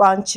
5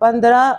15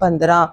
15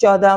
14,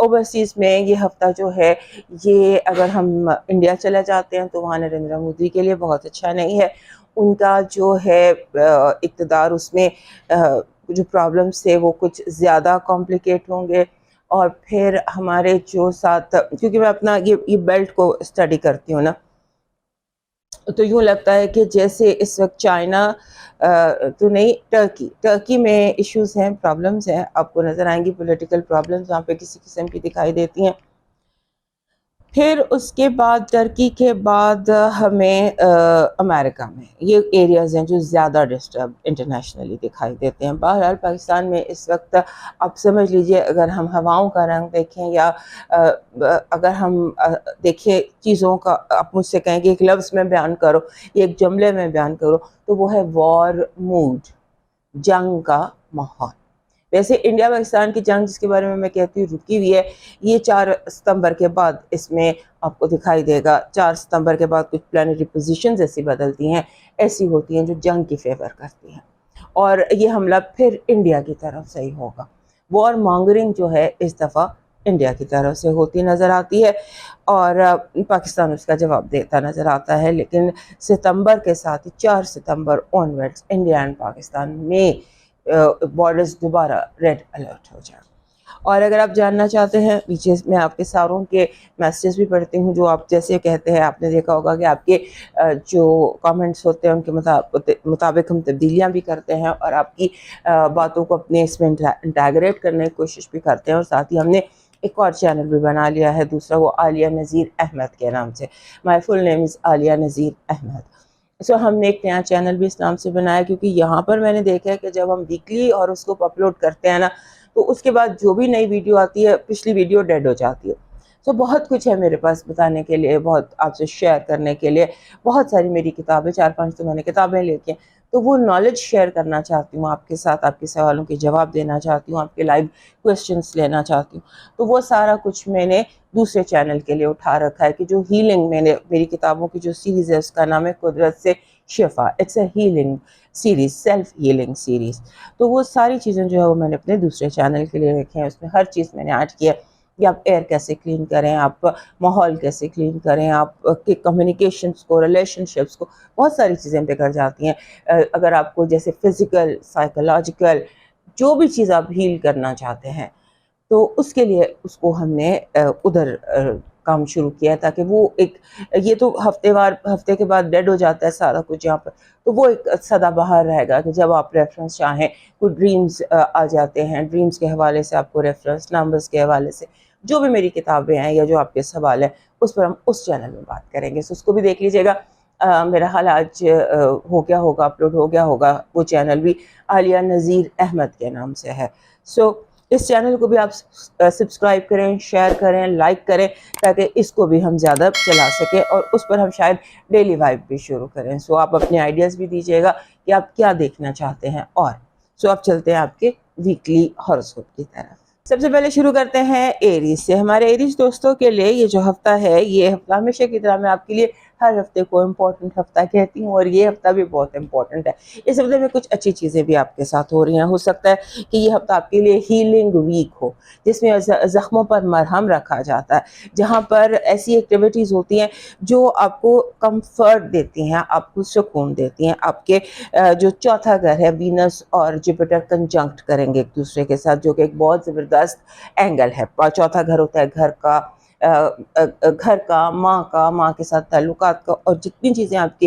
overseas میں یہ ہفتہ جو ہے یہ اگر ہم انڈیا چلے جاتے ہیں تو وہاں نریندر مودی کے لیے بہت اچھا نہیں ہے. ان کا جو ہے اقتدار اس میں جو پرابلمس تھے وہ کچھ زیادہ کمپلیکیٹ ہوں گے. اور پھر ہمارے جو ساتھ، کیونکہ میں اپنا یہ بیلٹ کو اسٹڈی کرتی ہوں نا، تو یوں لگتا ہے کہ جیسے اس وقت چائنا تو نہیں، ٹرکی میں ایشوز ہیں، پرابلمز ہیں، آپ کو نظر آئیں گی پولیٹیکل پرابلمز وہاں پہ کسی قسم کی دکھائی دیتی ہیں. پھر اس کے بعد ٹرکی کے بعد ہمیں امریکہ میں یہ ایریاز ہیں جو زیادہ ڈسٹرب انٹرنیشنلی دکھائی دیتے ہیں. بہرحال پاکستان میں اس وقت آپ سمجھ لیجئے، اگر ہم ہواؤں کا رنگ دیکھیں یا اگر ہم دیکھیں چیزوں کا، آپ مجھ سے کہیں کہ ایک لفظ میں بیان کرو، ایک جملے میں بیان کرو، تو وہ ہے وار موڈ، جنگ کا ماحول. ویسے انڈیا پاکستان کی جنگ جس کے بارے میں کہتی ہوں رکی ہوئی ہے، یہ 4 ستمبر کے بعد اس میں آپ کو دکھائی دے گا. 4 ستمبر کے بعد کچھ پلانیٹری پوزیشنز ایسی بدلتی ہیں، ایسی ہوتی ہیں جو جنگ کی فیور کرتی ہیں، اور یہ حملہ پھر انڈیا کی طرف سے ہی ہوگا. وار مانگرنگ جو ہے اس دفعہ انڈیا کی طرف سے ہوتی نظر آتی ہے، اور پاکستان اس کا جواب دیتا نظر آتا ہے. لیکن ستمبر کے ساتھ 4 ستمبر آنورڈز انڈیا اینڈ پاکستان میں بارڈرز دوبارہ ریڈ الرٹ ہو جائے. اور اگر آپ جاننا چاہتے ہیں، پیچھے میں آپ کے ساروں کے میسیجز بھی پڑھتی ہوں جو آپ جیسے کہتے ہیں، آپ نے دیکھا ہوگا کہ آپ کے جو کامنٹس ہوتے ہیں ان کے مطابق ہم تبدیلیاں بھی کرتے ہیں، اور آپ کی باتوں کو اپنے اس میں انٹیگریٹ کرنے کی کوشش بھی کرتے ہیں. اور ساتھ ہی ہم نے ایک اور چینل بھی بنا لیا ہے دوسرا، وہ عالیہ نذیر احمد کے نام سے. مائی فل نیم از عالیہ نذیر احمد. ہم نے ایک نیا چینل بھی اس نام سے بنایا، کیونکہ یہاں پر میں نے دیکھا ہے کہ جب ہم ویکلی اور اس کو اپلوڈ کرتے ہیں نا، تو اس کے بعد جو بھی نئی ویڈیو آتی ہے پچھلی ویڈیو ڈیڈ ہو جاتی ہے. بہت کچھ ہے میرے پاس بتانے کے لیے، بہت آپ سے شیئر کرنے کے لیے. بہت ساری میری کتابیں، 4-5 تو میں نے کتابیں لے کے، تو وہ نالج شیئر کرنا چاہتی ہوں آپ کے ساتھ، آپ کے سوالوں کے جواب دینا چاہتی ہوں، آپ کے لائیو کویسچنس لینا چاہتی ہوں. تو وہ سارا کچھ میں نے دوسرے چینل کے لیے اٹھا رکھا ہے کہ جو ہیلنگ، میں نے میری کتابوں کی جو سیریز ہے اس کا نام ہے قدرت سے شفا. It's a healing series, self healing series. تو وہ ساری چیزیں جو ہے وہ میں نے اپنے دوسرے چینل کے لیے رکھے ہیں. اس میں ہر چیز میں نے ایڈ کیا کہ آپ ایئر کیسے کلین کریں، آپ ماحول کیسے کلین کریں، آپ کے کمیونیکیشنس کو، ریلیشن شپس کو، بہت ساری چیزیں بگڑ جاتی ہیں. اگر آپ کو جیسے فزیکل، سائیکولوجیکل جو بھی چیز آپ ہیل کرنا چاہتے ہیں، تو اس کے لیے اس کو ہم نے ادھر کام شروع کیا، تاکہ وہ ایک، یہ تو ہفتے کے بعد ڈیڈ ہو جاتا ہے سارا کچھ یہاں پر، تو وہ ایک سدا بہار رہے گا کہ جب آپ ریفرنس چاہیں، کوئی ڈریمز آ جاتے ہیں، ڈریمز کے حوالے سے آپ کو ریفرنس، نمبرز کے حوالے سے جو بھی میری کتابیں ہیں یا جو آپ کے سوال ہیں، اس پر ہم اس چینل میں بات کریں گے. اس کو بھی دیکھ لیجیے گا. میرا حال آج ہو گیا ہوگا، اپلوڈ ہو گیا ہوگا. وہ چینل بھی عالیہ نذیر احمد کے نام سے ہے. اس چینل کو بھی آپ سبسکرائب کریں، شیئر کریں، لائک کریں، تاکہ اس کو بھی ہم زیادہ چلا سکیں، اور اس پر ہم شاید ڈیلی وائب بھی شروع کریں. آپ اپنے آئیڈیاز بھی دیجیے گا کہ آپ کیا دیکھنا چاہتے ہیں. اور آپ چلتے ہیں آپ کے ویکلی ہاروسکوپ کی طرف. سب سے پہلے شروع کرتے ہیں ایریز سے. ہمارے ایریز دوستوں کے لیے یہ جو ہفتہ ہے، یہ ہفتہ ہمیشہ کی طرح میں آپ کے لیے ہر ہفتے کو امپورٹنٹ ہفتہ کہتی ہوں، اور یہ ہفتہ بھی بہت امپورٹنٹ ہے. اس ہفتے میں کچھ اچھی چیزیں بھی آپ کے ساتھ ہو رہی ہیں. ہو سکتا ہے کہ یہ ہفتہ آپ کے لیے ہیلنگ ویک ہو، جس میں زخموں پر مرہم رکھا جاتا ہے، جہاں پر ایسی ایکٹیویٹیز ہوتی ہیں جو آپ کو کمفرٹ دیتی ہیں، آپ کو سکون دیتی ہیں. آپ کے جو چوتھا گھر ہے، وینس اور جوپیٹر کنجنکٹ کریں گے ایک دوسرے کے ساتھ، جو کہ ایک بہت زبردست اینگل ہے. چوتھا گھر ہوتا ہے گھر کا، ماں کے ساتھ تعلقات کا، اور جتنی چیزیں آپ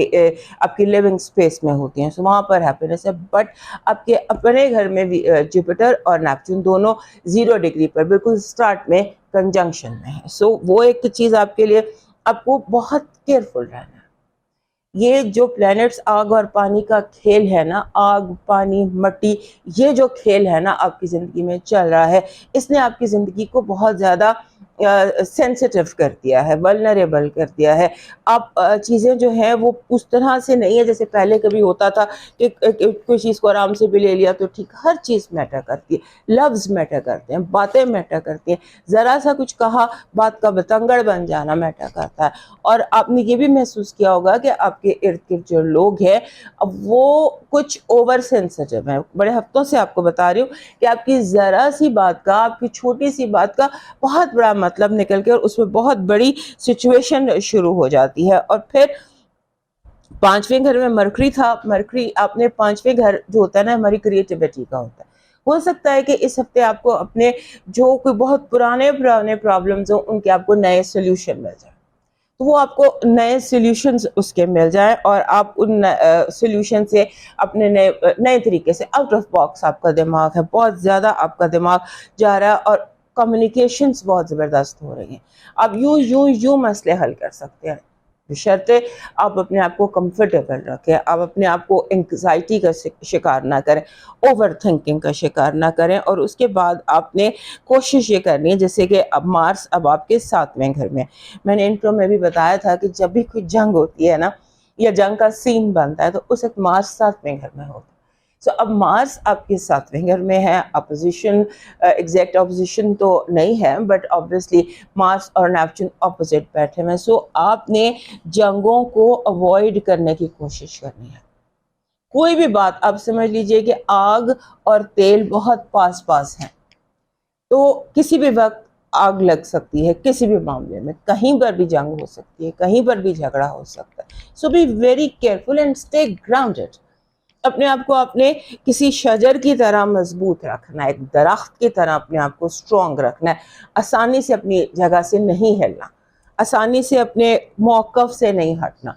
کی لیونگ سپیس میں ہوتی ہیں، وہاں پر ہیپینس ہے. بٹ آپ کے اپنے گھر میں جوپیٹر اور نیپچون دونوں 0 ڈگری پر بالکل سٹارٹ میں کنجنکشن میں ہے. وہ ایک چیز آپ کے لیے، آپ کو بہت کیئرفل رہنا ہے. یہ جو پلینٹس آگ اور پانی کا کھیل ہے نا، آگ، پانی، مٹی، یہ جو کھیل ہے نا آپ کی زندگی میں چل رہا ہے، اس نے آپ کی زندگی کو بہت زیادہ سینسٹیو کر دیا ہے, ولنریبل کر دیا ہے. آپ چیزیں جو ہیں وہ اس طرح سے نہیں ہے جیسے پہلے کبھی ہوتا تھا کہ کوئی چیز کو آرام سے بھی لے لیا تو ٹھیک. ہر چیز میٹر کرتی ہے, لفظ میٹر کرتے ہیں, باتیں میٹر کرتی ہیں, ذرا سا کچھ کہا بات کا بتنگڑ بن جانا میٹر کرتا ہے. اور آپ نے یہ بھی محسوس کیا ہوگا کہ آپ کے ارد گرد جو لوگ ہیں اب وہ کچھ اوور سینسٹیو ہیں. بڑے ہفتوں سے آپ کو بتا رہی ہوں کہ آپ کی ذرا سی بات کا, آپ کی چھوٹی سی بات کا بہت بڑا مطلب نکل کے اور اس میں بہت بڑی سچویشن شروع ہو جاتی ہے. اور پھر 5ویں گھر میں مرکری تھا. مرکری آپ نے 5ویں گھر جو ہوتا ہے نا ہماری کریٹیوٹی کا ہوتا ہے. ہو سکتا ہے کہ اس ہفتے آپ کو اپنے جو کوئی بہت پرانے پرابلمز ہوں ان کے آپ کو نئے سولوشن مل جائیں, تو وہ آپ کو نئے سولوشنز اس کے مل جائیں اور آپ ان سولوشن سے اپنے نئے طریقے سے آؤٹ آف باکس آپ کا دماغ ہے, بہت زیادہ آپ کا دماغ جا رہا ہے اور کمیونیکیشنز بہت زبردست ہو رہی ہیں. آپ یوں مسئلے حل کر سکتے ہیں بشرطے آپ اپنے آپ کو کمفرٹیبل رکھیں, آپ اپنے آپ کو انگزائٹی کا شکار نہ کریں, اوور تھنکنگ کا شکار نہ کریں. اور اس کے بعد آپ نے کوشش یہ کرنی ہے جیسے کہ اب مارس اب آپ کے 7ویں گھر میں نے انٹرو میں بھی بتایا تھا کہ جب بھی کوئی جنگ ہوتی ہے نا یا جنگ کا سین بنتا ہے تو اس وقت مارس 7ویں گھر میں ہوتا ہے. سو اب مارس آپ کے 7ویں گھر میں ہے. اپوزیشن ایگزیکٹ اپوزیشن تو نہیں ہے بٹ آبویسلی مارس اور نیپچون اپوزٹ بیٹھے ہوئے ہیں. سو آپ نے جنگوں کو اوائڈ کرنے کی کوشش کرنی ہے. کوئی بھی بات آپ سمجھ لیجئے کہ آگ اور تیل بہت پاس پاس ہیں تو کسی بھی وقت آگ لگ سکتی ہے, کسی بھی معاملے میں کہیں پر بھی جنگ ہو سکتی ہے, کہیں پر بھی جھگڑا ہو سکتا ہے. So be very careful and stay grounded. اپنے آپ کو اپنے کسی شجر کی طرح مضبوط رکھنا ہے, ایک درخت کی طرح اپنے آپ کو اسٹرانگ رکھنا ہے. آسانی سے اپنی جگہ سے نہیں ہلنا, آسانی سے اپنے موقف سے نہیں ہٹنا.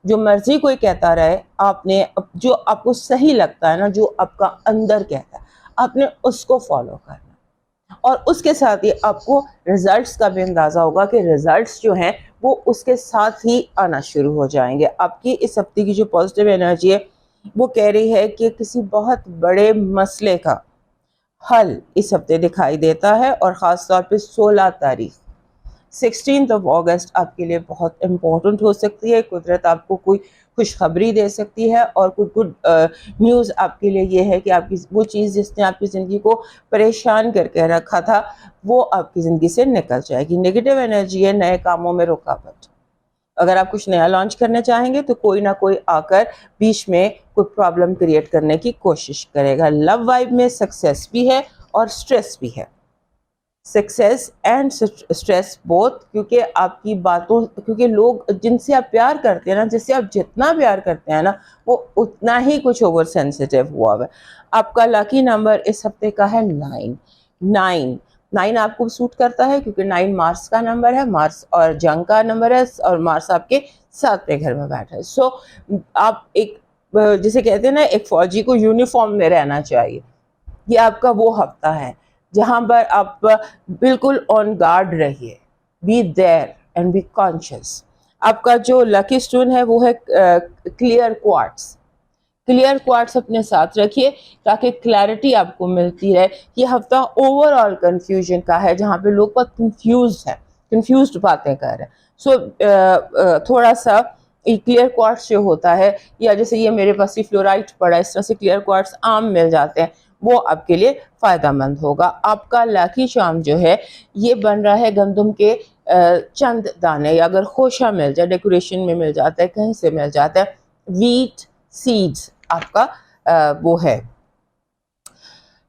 جو مرضی کوئی کہتا رہے آپ نے جو آپ کو صحیح لگتا ہے نا, جو آپ کا اندر کہتا ہے آپ نے اس کو فالو کرنا. اور اس کے ساتھ ہی آپ کو ریزلٹس کا بھی اندازہ ہوگا کہ ریزلٹس جو ہیں وہ اس کے ساتھ ہی آنا شروع ہو جائیں گے. آپ کی اس ہفتے کی جو پازیٹیو انرجی ہے وہ کہہ رہی ہے کہ کسی بہت بڑے مسئلے کا حل اس ہفتے دکھائی دیتا ہے. اور خاص طور پہ 16 تاریخ 16 اگست آپ کے لیے بہت امپورٹنٹ ہو سکتی ہے. قدرت آپ کو کوئی خوشخبری دے سکتی ہے اور کوئی گڈ نیوز آپ کے لیے یہ ہے کہ آپ کی وہ چیز جس نے آپ کی زندگی کو پریشان کر کے رکھا تھا وہ آپ کی زندگی سے نکل جائے گی. نیگیٹو انرجی ہے نئے کاموں میں رکاوٹ. اگر آپ کچھ نیا لانچ کرنا چاہیں گے تو کوئی نہ کوئی آ کر بیچ میں کوئی پرابلم کریٹ کرنے کی کوشش کرے گا. لو وائب میں سکسیس بھی ہے اور سٹریس بھی ہے. سکسیس اینڈ سٹریس بوتھ, کیونکہ آپ کی باتوں, کیونکہ لوگ جن سے آپ پیار کرتے ہیں نا, جس سے آپ جتنا پیار کرتے ہیں نا وہ اتنا ہی کچھ اوور سینسٹیو ہوا ہے. آپ کا لاکی نمبر اس ہفتے کا ہے 9 آپ کو سوٹ کرتا ہے کیونکہ 9 مارس کا نمبر ہے, مارس اور جنگ کا نمبر ہے اور مارس آپ کے 7ویں گھر میں بیٹھا ہے. سو آپ ایک جسے کہتے ہیں نا ایک فوجی کو یونیفارم میں رہنا چاہیے. یہ آپ کا وہ ہفتہ ہے جہاں پر آپ بالکل آن گارڈ رہیے. Be there and be conscious. آپ کا جو لکی سٹون ہے وہ ہے کلیئر کوارٹز. کلیئر کوارٹز اپنے ساتھ رکھیے تاکہ کلیئرٹی آپ کو ملتی رہے. یہ ہفتہ اوور آل کنفیوژن کا ہے جہاں پہ لوگ بہت کنفیوزڈ باتیں کر رہے ہیں. سو تھوڑا سا کلیئر کوارٹز جو ہوتا ہے یا جیسے یہ میرے پاس فلورائٹ پڑا ہے اس طرح سے کلیئر کوارٹز عام مل جاتے ہیں, وہ آپ کے لیے فائدہ مند ہوگا. آپ کا لاکی چارم جو ہے یہ بن رہا ہے گندم کے چند دانے, یا اگر خوشہ مل جائے ڈیکوریشن میں مل جاتا ہے کہیں سے مل جاتا ہے. ویٹ سیڈز آپ کا وہ ہے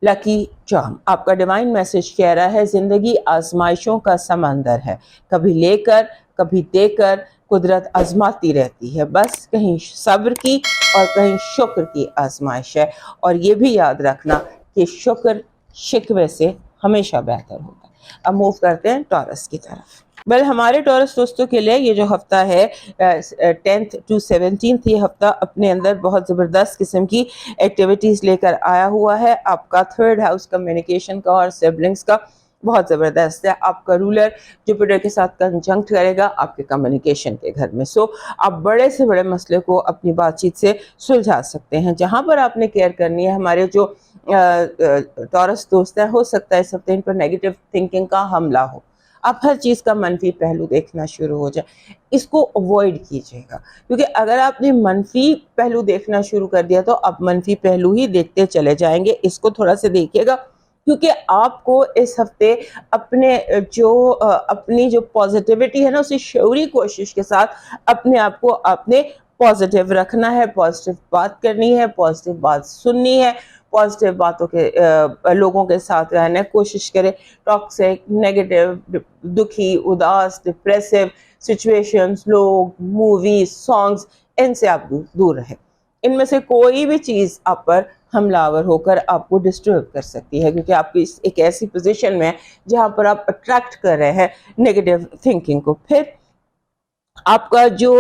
لکی چارم. آپ کا ڈیوائن میسج کہہ رہا ہے زندگی آزمائشوں کا سمندر ہے, کبھی لے کر کبھی دے کر قدرت آزماتی رہتی ہے. بس کہیں صبر کی اور کہیں شکر کی آزمائش ہے. اور یہ بھی یاد رکھنا کہ شکر شکوے سے ہمیشہ بہتر ہوتا ہے. اب موو کرتے ہیں ٹورس کی طرف. ہمارے ٹورس دوستوں کے لیے یہ جو ہفتہ ہے 10th to 17th یہ ہفتہ اپنے اندر بہت زبردست قسم کی ایکٹیویٹیز لے کر آیا ہوا ہے. آپ کا 3rd ہاؤس کمیونیکیشن کا اور سبلنگز کا بہت زبردست ہے. آپ کا رولر جوپیٹر کے ساتھ کنجنکٹ کرے گا آپ کے کمیونیکیشن کے گھر میں. سو آپ بڑے سے بڑے مسئلے کو اپنی بات چیت سے سلجھا سکتے ہیں. جہاں پر آپ نے کیئر کرنی ہے, ہمارے جو ٹورس دوست ہیں ہو سکتا ہے اس ہفتے ان پر نیگیٹو تھنکنگ کا حملہ ہو. آپ ہر چیز کا منفی پہلو دیکھنا شروع ہو جائے، اس کو اوائڈ کیجیے گا، کیونکہ اگر آپ نے منفی پہلو دیکھنا شروع کر دیا تو آپ منفی پہلو ہی دیکھتے چلے جائیں گے. اس کو تھوڑا سا دیکھیے گا، کیونکہ آپ کو اس ہفتے اپنی جو پازیٹیوٹی ہے نا، اسی شعوری کوشش کے ساتھ اپنے آپ کو پازیٹیو رکھنا ہے، پازیٹیو بات کرنی ہے، پازیٹیو بات سننی ہے، پازیٹیو باتوں کے لوگوں کے ساتھ رہنے کی کوشش کرے. ٹاکسک، نیگیٹو، دکھی، اداس، ڈپریسو سچویشنز، لوگ، موویز، سانگز، ان سے آپ دور رہیں. ان میں سے کوئی بھی چیز آپ پر حملہ آور ہو کر آپ کو ڈسٹرب کر سکتی ہے، کیونکہ آپ کی ایک ایسی پوزیشن میں جہاں پر آپ اٹریکٹ کر رہے ہیں نیگیٹو تھنکنگ کو. پھر آپ کا جو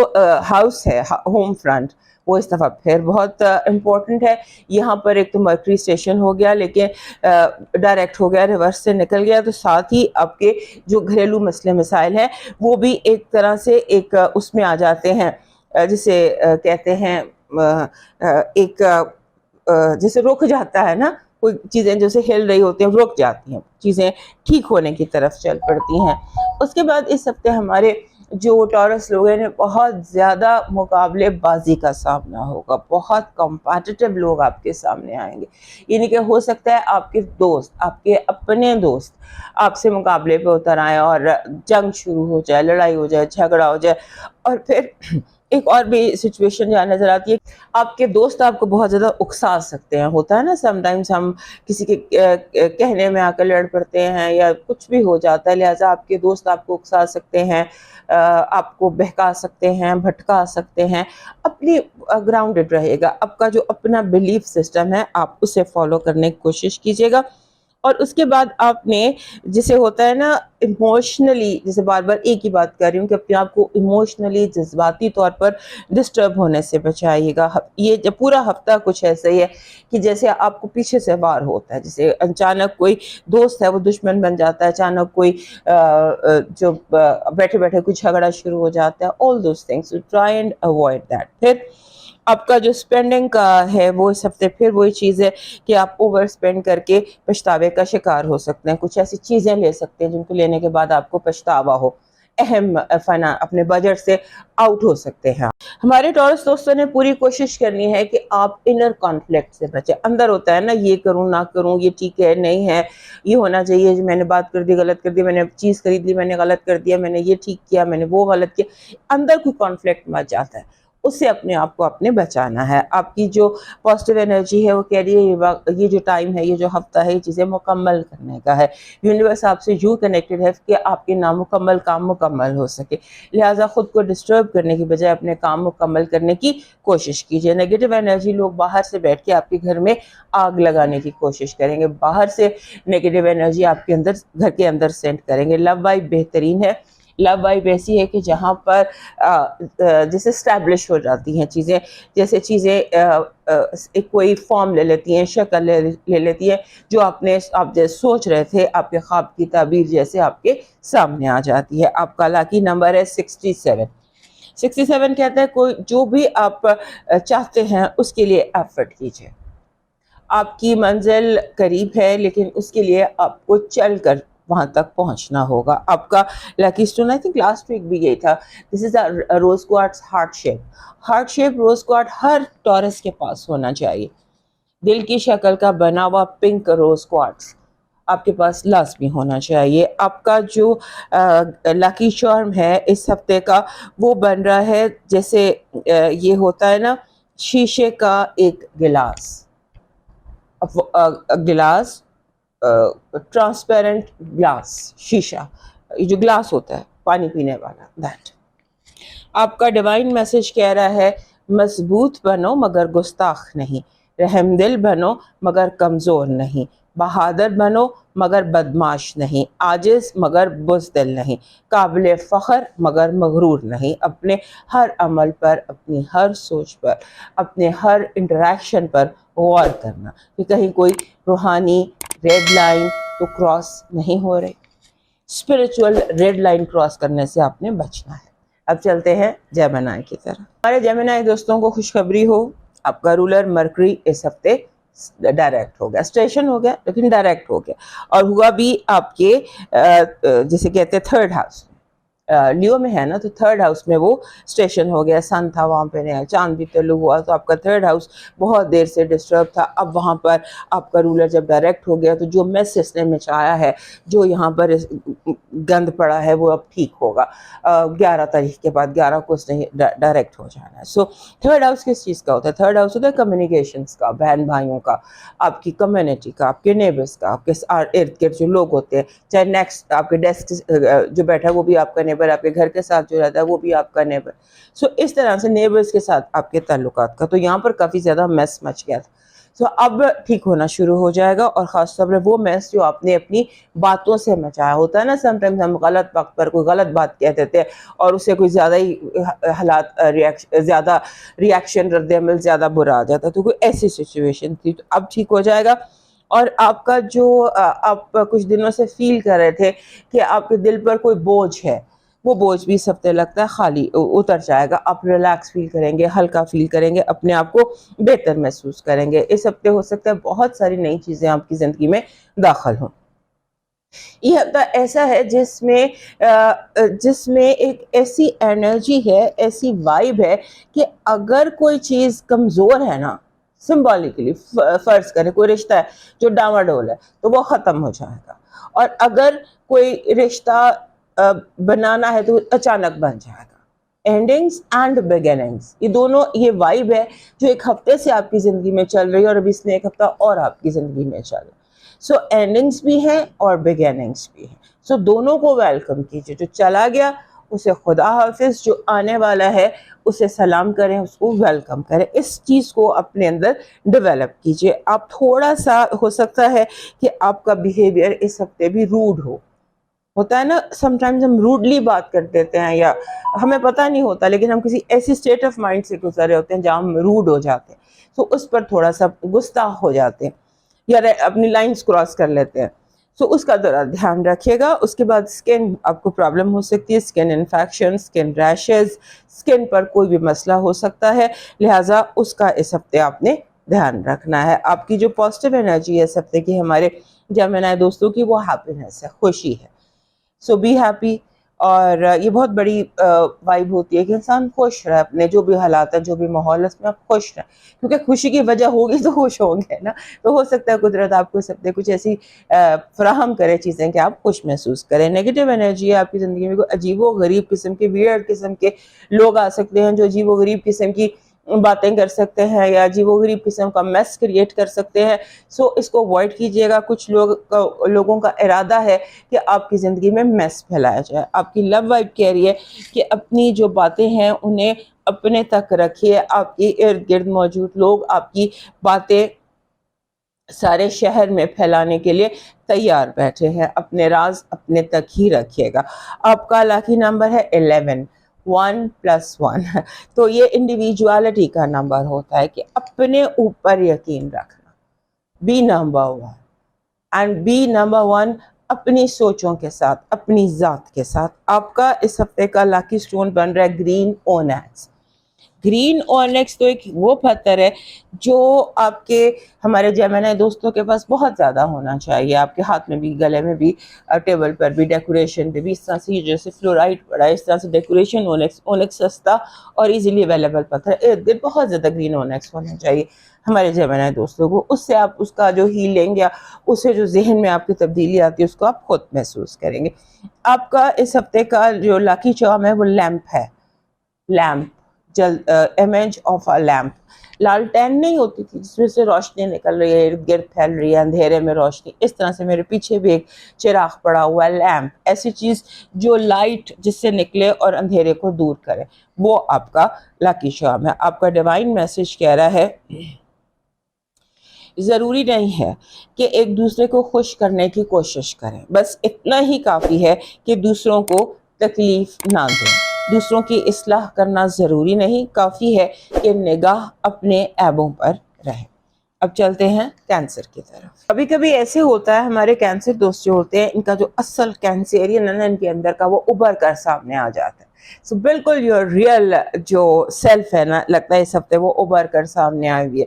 ہاؤس ہے، ہوم فرنٹ، وہ اس دفعہ پھر بہت امپورٹنٹ ہے. یہاں پر ایک تو مرکری اسٹیشن ہو گیا، لیکن ڈائریکٹ ہو گیا، ریورس سے نکل گیا، تو ساتھ ہی آپ کے جو گھریلو مسئلے مسائل ہیں وہ بھی ایک طرح سے ایک اس میں آ جاتے ہیں، جسے کہتے ہیں ایک جیسے رک جاتا ہے نا، کوئی چیزیں جیسے ہل رہی ہوتی ہیں رک جاتی ہیں، چیزیں ٹھیک ہونے کی طرف چل پڑتی ہیں. اس کے بعد اس ہفتے ہمارے جو ٹورس لوگ ہیں بہت زیادہ مقابلے بازی کا سامنا ہوگا، بہت کمپیٹیٹو لوگ آپ کے سامنے آئیں گے. یعنی کہ ہو سکتا ہے آپ کے دوست، آپ کے اپنے دوست آپ سے مقابلے پہ اتر آئیں اور جنگ شروع ہو جائے، لڑائی ہو جائے، جھگڑا ہو جائے. اور پھر ایک اور بھی سچویشن جہاں نظر آتی ہے، آپ کے دوست آپ کو بہت زیادہ اکسا سکتے ہیں. ہوتا ہے نا سم ٹائمز ہم کسی کے کہنے میں آ کر لڑ پڑتے ہیں یا کچھ بھی ہو جاتا ہے، لہٰذا آپ کے دوست آپ کو اکسا سکتے ہیں، آپ کو بہکا سکتے ہیں، بھٹکا سکتے ہیں. اپنی گراؤنڈڈ رہے گا، آپ کا جو اپنا بلیف سسٹم ہے آپ اسے فالو کرنے کی کوشش کیجیے گا. اور اس کے بعد آپ نے جسے ہوتا ہے نا ایموشنلی، جیسے بار بار ایک ہی بات کر رہی ہوں کہ اپنے آپ کو ایموشنلی، جذباتی طور پر ڈسٹرب ہونے سے بچائیے گا. یہ جب پورا ہفتہ کچھ ایسا ہی ہے کہ جیسے آپ کو پیچھے سے وار ہوتا ہے، جیسے اچانک کوئی دوست ہے وہ دشمن بن جاتا ہے، اچانک کوئی جو بیٹھے بیٹھے کچھ جھگڑا شروع ہو جاتا ہے. all those things you try and avoid that. پھر آپ کا جو اسپینڈنگ کا ہے وہ اس ہفتے پھر وہی چیز ہے کہ آپ اوور اسپینڈ کر کے پچھتاوے کا شکار ہو سکتے ہیں. کچھ ایسی چیزیں لے سکتے ہیں جن کو لینے کے بعد آپ کو پچھتاوا ہو، اہم اپنے بجٹ سے آؤٹ ہو سکتے ہیں. ہمارے ٹورس دوستوں نے پوری کوشش کرنی ہے کہ آپ انر کانفلکٹ سے بچیں. اندر ہوتا ہے نا یہ کروں نہ کروں، یہ ٹھیک ہے نہیں ہے، یہ ہونا چاہیے، میں نے بات کر دی غلط کر دی، میں نے چیز خرید لی میں نے غلط کر دیا، میں نے یہ ٹھیک کیا میں نے وہ غلط کیا. اندر کوئی کانفلکٹ مچ جاتا ہے، اس سے اپنے آپ کو بچانا ہے. آپ کی جو پازیٹیو انرجی ہے وہ کہہ رہی ہے یہ جو ٹائم ہے، یہ جو ہفتہ ہے، یہ چیزیں مکمل کرنے کا ہے. یونیورس آپ سے یوں کنیکٹڈ ہے کہ آپ کے نامکمل کام مکمل ہو سکے، لہٰذا خود کو ڈسٹرب کرنے کی بجائے اپنے کام مکمل کرنے کی کوشش کیجیے. نیگیٹو انرجی لوگ باہر سے بیٹھ کے آپ کے گھر میں آگ لگانے کی کوشش کریں گے، باہر سے نیگیٹو انرجی آپ کے اندر گھر کے اندر سینڈ کریں گے. لو وائب بہترین ہے. لو وائب ایسی ہے کہ جہاں پر جیسے اسٹیبلش ہو جاتی ہیں چیزیں، جیسے چیزیں ایک کوئی فارم لے لیتی ہیں، شکل لے لیتی ہیں، جو آپ جیسے سوچ رہے تھے آپ کے خواب کی تعبیر جیسے آپ کے سامنے آ جاتی ہے. آپ کا لاکی نمبر ہے 67. 67 کہتا ہے کوئی جو بھی آپ چاہتے ہیں اس کے لیے ایفرٹ کیجیے. آپ کی منزل قریب ہے لیکن اس کے لیے آپ کو چل کر وہاں تک پہنچنا ہوگا. آپ کا lucky stone I think last week بھی یہ تھا، this is rose quartz heart shape. Heart shape rose quartz ہر ٹورس کے پاس ہونا چاہیے. دل کی شکل کا بنا ہوا پنک روز کوارٹز آپ کے پاس لازمی ہونا چاہیے. آپ کا جو لکی چارم ہے اس ہفتے کا وہ بن رہا ہے جیسے یہ ہوتا ہے نا شیشے کا ایک گلاس، گلاس ٹرانسپیرنٹ گلاس، شیشہ، یہ جو گلاس ہوتا ہے پانی پینے والا، دیٹ. آپ کا ڈیوائن میسج کہہ رہا ہے مضبوط بنو مگر گستاخ نہیں، رحم دل بنو مگر کمزور نہیں، بہادر بنو مگر بدماش نہیں، عاجز مگر بزدل نہیں، قابل فخر مگر مغرور نہیں. اپنے ہر عمل پر، اپنی ہر سوچ پر، اپنے ہر انٹریکشن پر غور کرنا کہ کہیں کوئی روحانی ریڈ لائن تو کراس نہیں ہو رہی. اسپرچول ریڈ لائن کراس کرنے سے آپ نے بچنا ہے. اب چلتے ہیں جیمنائی کی طرف. ہمارے جیمنائی دوستوں کو خوشخبری ہو، آپ کا رولر مرکری اس ہفتے ڈائریکٹ ہو گیا, اسٹیشن ہو گیا لیکن ڈائریکٹ ہو گیا, اور ہوا بھی آپ کے جسے کہتے ہیں تھرڈ ہاؤس, لیو میں ہے نا, تو تھرڈ ہاؤس میں وہ اسٹیشن ہو گیا, سن تھا وہاں پہ نہیں, چاند بھی طلوع ہوا, تو آپ کا تھرڈ ہاؤس بہت دیر سے ڈسٹرب تھا. اب وہاں پر آپ کا رولر جب ڈائریکٹ ہو گیا تو جو میس اس نے مچایا ہے, جو یہاں پر گند پڑا ہے, وہ اب ٹھیک ہوگا. 11 تاریخ کے بعد 11 کو اس نے ڈائریکٹ ہو جانا ہے. سو تھرڈ ہاؤس کس چیز کا ہوتا ہے؟ تھرڈ ہاؤس ہوتا ہے کمیونیکیشنس کا, بہن بھائیوں کا, آپ کی کمیونٹی کا, آپ کے نیبرس کا, آپ کے ارد گرد جو لوگ ہوتے ہیں, چاہے نیکسٹ آپ کے ڈیسک جو بیٹھا ہے وہ بھی آپ کا نیبر, آپ کے گھر کے ساتھ جو رہتا ہے وہ بھی آپ کا نیبر. سو اس طرح سے نیبرس کے ساتھ آپ کے تعلقات کا, تو یہاں پر کافی زیادہ میس مچ گیا تھا. سو اب ٹھیک ہونا شروع ہو جائے گا, اور خاص طور پر وہ میس جو آپ نے اپنی باتوں سے مچایا ہوتا ہے نا. سم ٹائمز ہم غلط وقت پر کوئی غلط بات کہہ دیتے ہیں اور اس سے کوئی زیادہ ہی حالات زیادہ ریاکشن رد عمل زیادہ برا آ جاتا ہے, تو کوئی ایسی سچویشن تھی. تو اب ٹھیک ہو جائے گا. اور آپ کا جو آپ کچھ دنوں سے فیل کر رہے تھے کہ آپ کے دل پر کوئی بوجھ ہے, وہ بوجھ بھی اس ہفتے لگتا ہے خالی اتر جائے گا. آپ ریلیکس فیل کریں گے, ہلکا فیل کریں گے, اپنے آپ کو بہتر محسوس کریں گے. اس ہفتے ہو سکتا ہے بہت ساری نئی چیزیں آپ کی زندگی میں داخل ہوں. یہ ہفتہ ایسا ہے جس میں ایک ایسی انرجی ہے, ایسی وائب ہے کہ اگر کوئی چیز کمزور ہے نا, سمبولکلی فرض کریں کوئی رشتہ ہے جو ڈاواڈول ہے, تو وہ ختم ہو جائے گا. اور اگر کوئی رشتہ بنانا ہے تو اچانک بن جائے گا. اینڈنگز اینڈ بگننگز, یہ دونوں, یہ وائب ہے جو ایک ہفتے سے آپ کی زندگی میں چل رہی ہے, اور ابھی اس میں ایک ہفتہ اور آپ کی زندگی میں چل رہا ہے. سو اینڈنگز بھی ہیں اور بگننگز بھی ہیں. سو دونوں کو ویلکم کیجیے. جو چلا گیا اسے خدا حافظ, جو آنے والا ہے اسے سلام کریں, اس کو ویلکم کریں. اس چیز کو اپنے اندر ڈیولپ کیجیے. آپ تھوڑا سا ہو سکتا ہے کہ آپ کا بیہیویئر اس ہفتے بھی روڈ ہوتا ہے نا. سم ٹائمز ہم روڈلی بات کر دیتے ہیں, یا ہمیں پتہ نہیں ہوتا, لیکن ہم کسی ایسی اسٹیٹ آف مائنڈ سے گزر رہے ہوتے ہیں جہاں ہم روڈ ہو جاتے ہیں. تو اس پر تھوڑا سا گستاخ ہو جاتے ہیں یا اپنی لائنز کراس کر لیتے ہیں. سو اس کا ذرا دھیان رکھیے گا. اس کے بعد اسکن آپ کو پرابلم ہو سکتی ہے, skin infection, skin rashes, skin پر کوئی بھی مسئلہ ہو سکتا ہے, لہٰذا اس کا اس ہفتے آپ نے دھیان رکھنا ہے. آپ کی جو پازیٹیو انرجی ہے اس ہفتے کی ہمارے جیمنائی دوستوں کی, وہ ہیپینس ہے, خوشی ہے. So be happy. اور یہ بہت بڑی وائب ہوتی ہے کہ انسان خوش رہے, اپنے جو بھی حالات ہیں, جو بھی ماحول ہے اس میں آپ خوش رہیں, کیونکہ خوشی کی وجہ ہوگی تو خوش ہوں گے نا. تو ہو سکتا ہے قدرت آپ کو سکتے کچھ ایسی فراہم کرے چیزیں کہ آپ خوش محسوس کریں. نیگیٹو انرجی ہے آپ کی زندگی میں, کوئی عجیب و غریب قسم کے, ویئرڈ قسم کے لوگ آ سکتے ہیں جو عجیب و غریب قسم کی باتیں کر سکتے ہیں, یا عجیب و غریب قسم کا میس کریٹ کر سکتے ہیں. سو اس کو اوائڈ کیجیے گا. کچھ لوگوں کا ارادہ ہے کہ آپ کی زندگی میں میس پھیلایا جائے. آپ کی لو وائب کہہ رہی ہے کہ اپنی جو باتیں ہیں انہیں اپنے تک رکھیے. آپ کے ارد گرد موجود لوگ آپ کی باتیں سارے شہر میں پھیلانے کے لیے تیار بیٹھے ہیں. اپنے راز اپنے تک ہی رکھیے گا. آپ کا لاکی نمبر ہے 11, 1+1. تو یہ انڈیویجوالٹی کا نمبر ہوتا ہے کہ اپنے اوپر یقین رکھنا. Be number 1 and be number 1 اپنی سوچوں کے ساتھ, اپنی ذات کے ساتھ. آپ کا اس ہفتے کا لاکی سٹون بن رہا ہے گرین اونیکس. گرین اونیکس تو ایک وہ پتھر ہے جو آپ کے ہمارے جیمنائی دوستوں کے پاس بہت زیادہ ہونا چاہیے. آپ کے ہاتھ میں بھی, گلے میں بھی, ٹیبل پر بھی, ڈیکوریشن پہ بھی. اس طرح سے جیسے فلورائٹ پڑا ہے اس طرح سے ڈیکوریشن اونیکس سستا اور ایزیلی اویلیبل پتھر. بہت زیادہ گرین اونیکس ہونا چاہیے ہمارے جیمنائی دوستوں کو. اس سے آپ اس کا جو ہیلنگ یا اس سے جو ذہن میں آپ کی تبدیلی آتی ہے اس کو آپ خود محسوس کریں گے. آپ کا اس ہفتے کا جو لاکی چارم ہے وہ لیمپ ہے. Lamp, image of a lamp. لالٹین نہیں ہوتی تھی جس میں سے روشنی نکل رہی ہے, ارد گرد پھیل رہی ہے اندھیرے میں روشنی, اس طرح سے میرے پیچھے بھی ایک چراغ پڑا ہوا ہے, لیمپ. ایسی چیز جو لائٹ جس سے نکلے اور اندھیرے کو دور کرے, وہ آپ کا لاکی چارم ہے. آپ کا ڈیوائن میسج کہہ رہا ہے ضروری نہیں ہے کہ ایک دوسرے کو خوش کرنے کی کوشش کریں, بس اتنا ہی کافی ہے کہ دوسروں کو تکلیف نہ دیں. دوسروں کی اصلاح کرنا ضروری نہیں, کافی ہے کہ نگاہ اپنے عیبوں پر رہے. اب چلتے ہیں کینسر کی طرف. کبھی کبھی ایسے ہوتا ہے ہمارے کینسر دوست جو ہوتے ہیں, ان کا جو اصل کینسیرین ہے ان کے اندر کا وہ ابھر کر سامنے آ جاتا ہے. سو بالکل یور ریئل جو سیلف ہے نا لگتا ہے اس ہفتے وہ ابھر کر سامنے آئی ہوئی ہے.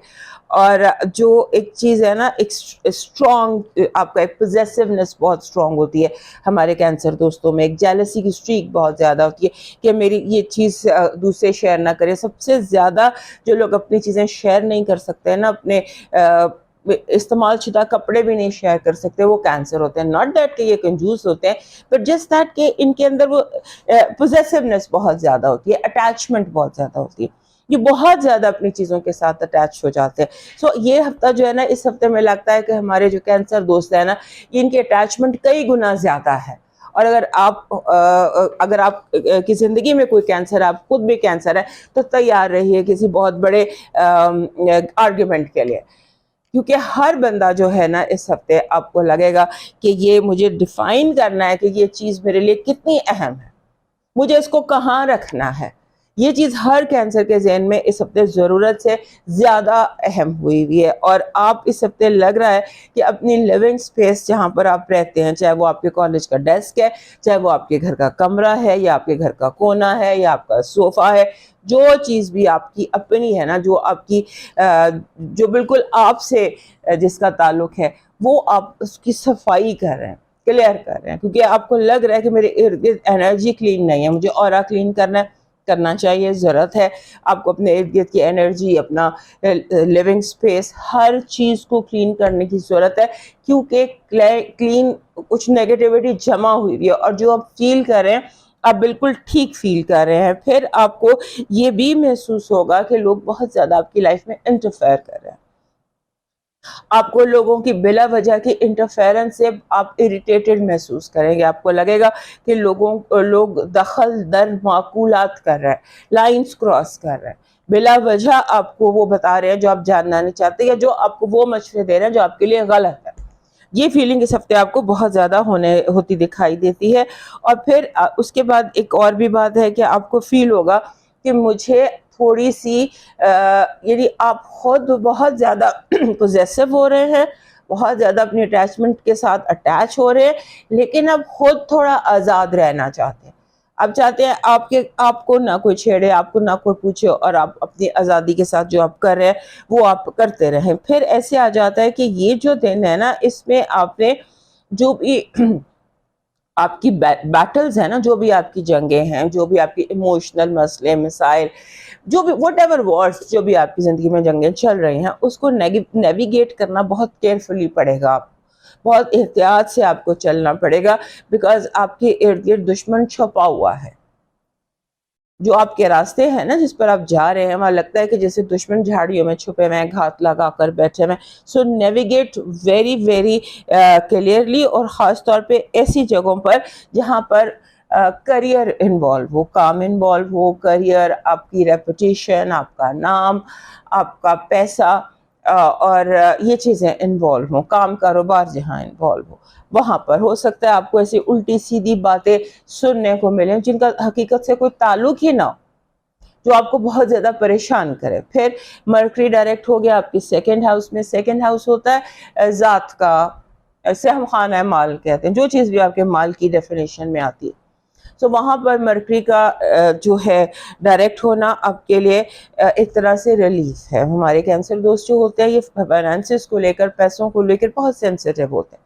اور جو ایک چیز ہے نا ایک اسٹرانگ آپ کا ایک پوزیسونیس بہت اسٹرانگ ہوتی ہے ہمارے کینسر دوستوں میں. ایک جیلسی کی اسٹریک بہت زیادہ ہوتی ہے کہ میری یہ چیز دوسرے شیئر نہ کرے. سب سے زیادہ جو لوگ اپنی چیزیں شیئر نہیں کر سکتے ہیں نا, اپنے استعمال شدہ کپڑے بھی نہیں شیئر کر سکتے, وہ کینسر ہوتے ہیں. ناٹ دیٹ کہ یہ کنجوس ہوتے ہیں, بٹ جسٹ دیٹ کہ ان کے اندر وہ پوزیسونیس بہت زیادہ ہوتی ہے, اٹیچمنٹ بہت زیادہ ہوتی ہے, یہ بہت زیادہ اپنی چیزوں کے ساتھ اٹیچ ہو جاتے ہیں. سو یہ ہفتہ جو ہے نا, اس ہفتے میں لگتا ہے کہ ہمارے جو کینسر دوست ہیں نا, ان کی اٹیچمنٹ کئی گنا زیادہ ہے. اور اگر آپ کی زندگی میں کوئی کینسر ہے, آپ خود بھی کینسر ہے, تو تیار رہیے کسی بہت بڑے آرگیومنٹ کے لیے, کیونکہ ہر بندہ جو ہے نا اس ہفتے آپ کو لگے گا کہ یہ مجھے ڈیفائن کرنا ہے کہ یہ چیز میرے لیے کتنی اہم ہے, مجھے اس کو کہاں رکھنا ہے. یہ چیز ہر کینسر کے ذہن میں اس ہفتے ضرورت سے زیادہ اہم ہوئی ہے. اور آپ اس ہفتے لگ رہا ہے کہ اپنی لیونگ سپیس جہاں پر آپ رہتے ہیں, چاہے وہ آپ کے کالج کا ڈیسک ہے, چاہے وہ آپ کے گھر کا کمرہ ہے, یا آپ کے گھر کا کونا ہے, یا آپ کا صوفہ ہے, جو چیز بھی آپ کی اپنی ہے نا, جو آپ کی جو بالکل آپ سے جس کا تعلق ہے, وہ آپ اس کی صفائی کر رہے ہیں, کلیئر کر رہے ہیں, کیونکہ آپ کو لگ رہا ہے کہ میرے ارد گرد انرجی کلین نہیں ہے, مجھے اورا کلین کرنا چاہیے, ضرورت ہے آپ کو اپنے ارد گرد کی انرجی, اپنا لیونگ سپیس, ہر چیز کو کلین کرنے کی ضرورت ہے, کیونکہ کلین کچھ نیگیٹیوٹی جمع ہوئی ہے, اور جو آپ فیل کر رہے ہیں آپ بالکل ٹھیک فیل کر رہے ہیں. پھر آپ کو یہ بھی محسوس ہوگا کہ لوگ بہت زیادہ آپ کی لائف میں انٹرفیئر کر رہے ہیں. آپ کو لوگوں کی بلا وجہ کی انٹرفیرنس سے آپ اریٹیٹڈ محسوس کریں گے. آپ کو لگے گا کہ لوگ دخل در معقولات کر رہے ہیں, لائنز کراس کر رہے ہیں, بلا وجہ آپ کو وہ بتا رہے ہیں جو آپ جاننا نہیں چاہتے, یا جو آپ کو وہ مشورے دے رہے ہیں جو آپ کے لیے غلط ہے. یہ فیلنگ اس ہفتے آپ کو بہت زیادہ ہوتی دکھائی دیتی ہے. اور پھر اس کے بعد ایک اور بھی بات ہے کہ آپ کو فیل ہوگا کہ مجھے تھوڑی سی یعنی آپ خود بہت زیادہ پوزیسو ہو رہے ہیں, بہت زیادہ اپنی اٹیچمنٹ کے ساتھ اٹیچ ہو رہے ہیں, لیکن اب خود تھوڑا آزاد رہنا چاہتے ہیں. اب چاہتے ہیں آپ کو نہ کوئی چھیڑے, آپ کو نہ کوئی پوچھے, اور آپ اپنی آزادی کے ساتھ جو آپ کر رہے ہیں وہ آپ کرتے رہیں. پھر ایسے آ جاتا ہے کہ یہ جو دن ہے نا, اس میں آپ نے جو بھی آپ کی بیٹلز ہیں نا, جو بھی آپ کی جنگیں ہیں, جو بھی آپ کی ایموشنل مسئلے مسائل, جو بھی واٹ ایور وارز جو بھی آپ کی زندگی میں جنگیں چل رہی ہیں, اس کو نیویگیٹ کرنا بہت کیئرفلی پڑے گا. آپ بہت احتیاط سے آپ کو چلنا پڑے گا, بیکاز آپ کے ارد گرد دشمن چھپا ہوا ہے. جو آپ کے راستے ہیں نا جس پر آپ جا رہے ہیں, وہاں لگتا ہے کہ جیسے دشمن جھاڑیوں میں چھپے ہوئے ہیں, گھات لگا کر بیٹھے ہوئے ہیں. سو نیویگیٹ ویری ویری کلیئرلی, اور خاص طور پہ ایسی جگہوں پر جہاں پر کریئر انوالو ہو, کام انوالو ہو, کریئر, آپ کی ریپوٹیشن, آپ کا نام, آپ کا پیسہ, اور یہ چیزیں انوالو ہوں, کام کاروبار جہاں انوالو ہو, وہاں پر ہو سکتا ہے آپ کو ایسی الٹی سیدھی باتیں سننے کو ملیں جن کا حقیقت سے کوئی تعلق ہی نہ ہو, جو آپ کو بہت زیادہ پریشان کرے. پھر مرکری ڈائریکٹ ہو گیا آپ کی سیکنڈ ہاؤس میں. سیکنڈ ہاؤس ہوتا ہے ذات کا, سہم خانہ مال کہتے ہیں, جو چیز بھی آپ کے مال کی ڈیفینیشن میں آتی ہے. تو وہاں پر مرکری کا جو ہے ڈائریکٹ ہونا آپ کے لیے ایک طرح سے ریلیف ہے. ہمارے کینسر دوست جو ہوتے ہیں یہ فائنانسز کو لے کر, پیسوں کو لے کر بہت سینسیٹیو ہوتے ہیں.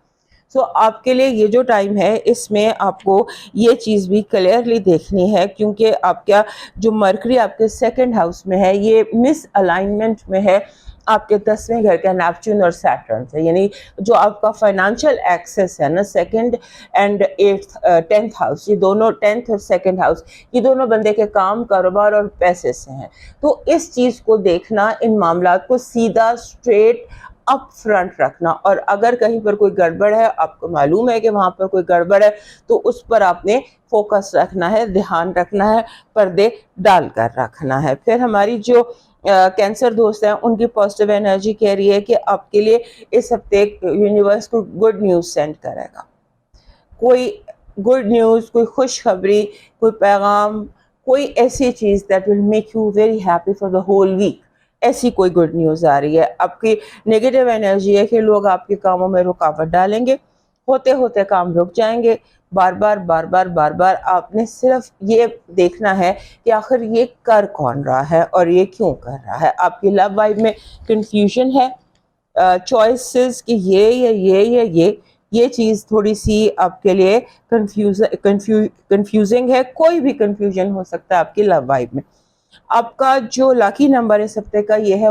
سو آپ کے لیے یہ جو ٹائم ہے, اس میں آپ کو یہ چیز بھی کلیئرلی دیکھنی ہے, کیونکہ آپ کا جو مرکری آپ کے سیکنڈ ہاؤس میں ہے, یہ مس الائنمنٹ میں ہے آپ کے 10ویں گھر کا نیپچون اور سیٹرن سے. یعنی جو آپ کا فائنانشیل ایکسس ہے نا, سیکنڈ اینڈ 10th ہاؤس, یہ دونوں 10th اور سیکنڈ ہاؤس, یہ دونوں بندے کے کام, کاروبار اور پیسے سے ہیں. تو اس چیز کو دیکھنا, ان معاملات کو سیدھا اسٹریٹ اپ فرنٹ رکھنا, اور اگر کہیں پر کوئی گڑبڑ ہے, آپ کو معلوم ہے کہ وہاں پر کوئی گڑبڑ ہے, تو اس پر آپ نے فوکس رکھنا ہے, دھیان رکھنا ہے, پردے ڈال کر رکھنا ہے. پھر ہماری جو کینسر دوست ہیں, ان کی پازیٹیو انرجی کہہ رہی ہے کہ آپ کے لیے اس ہفتے یونیورس کو گڈ نیوز سینڈ کرے گا. کوئی گڈ نیوز, کوئی خوشخبری, کوئی پیغام, کوئی ایسی چیز that will make you very happy for the whole week, ایسی کوئی گڈ نیوز آ رہی ہے. آپ کی نیگیٹو انرجی ہے کہ لوگ آپ کے کاموں میں رکاوٹ ڈالیں گے, ہوتے ہوتے کام رک جائیں گے, بار بار بار بار بار بار آپ نے صرف یہ دیکھنا ہے کہ آخر یہ کر کون رہا ہے اور یہ کیوں کر رہا ہے. آپ کی لو وائف میں کنفیوژن ہے, چوائسز کہ یہ چیز تھوڑی سی آپ کے لیے کنفیوزنگ ہے. کوئی بھی کنفیوژن ہو سکتا ہے آپ کی لو وائف میں. آپ کا جو لاکی نمبر اس ہفتے کا یہ ہے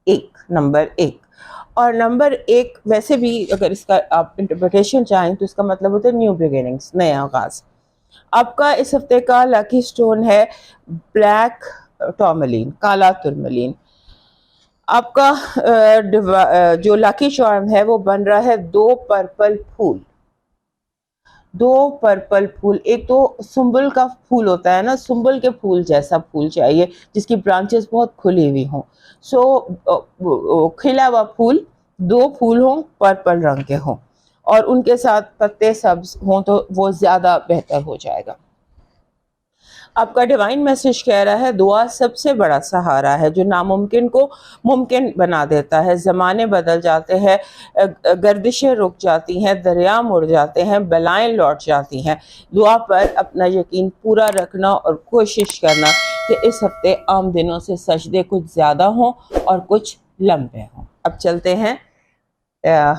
1, نمبر 1. اور نمبر 1 ویسے بھی اگر اس کا آپ انٹرپریٹیشن چاہیں تو اس کا مطلب ہوتا ہے نیو بگننگز, نیا آغاز. آپ کا اس ہفتے کا لاکی سٹون ہے بلیک ٹورملین, کالا ترملین. آپ کا جو لاکی چارم ہے وہ بن رہا ہے 2 پرپل پھول. 2 پرپل پھول. ایک تو سنبل کا پھول ہوتا ہے نا, سنبل کے پھول جیسا پھول چاہیے جس کی برانچز بہت کھلی ہوئی ہوں. کھلا ہوا پھول, 2 پھول ہوں, پرپل رنگ کے ہوں اور ان کے ساتھ پتے سبز ہوں تو وہ زیادہ بہتر ہو جائے گا. آپ کا ڈیوائن میسج کہہ رہا ہے دعا سب سے بڑا سہارا ہے جو ناممکن کو ممکن بنا دیتا ہے. زمانے بدل جاتے ہیں, گردشیں رک جاتی ہیں, دریا مڑ جاتے ہیں, بلائیں لوٹ جاتی ہیں. دعا پر اپنا یقین پورا رکھنا اور کوشش کرنا کہ اس ہفتے عام دنوں سے سجدے کچھ زیادہ ہوں اور کچھ لمبے ہوں. اب چلتے ہیں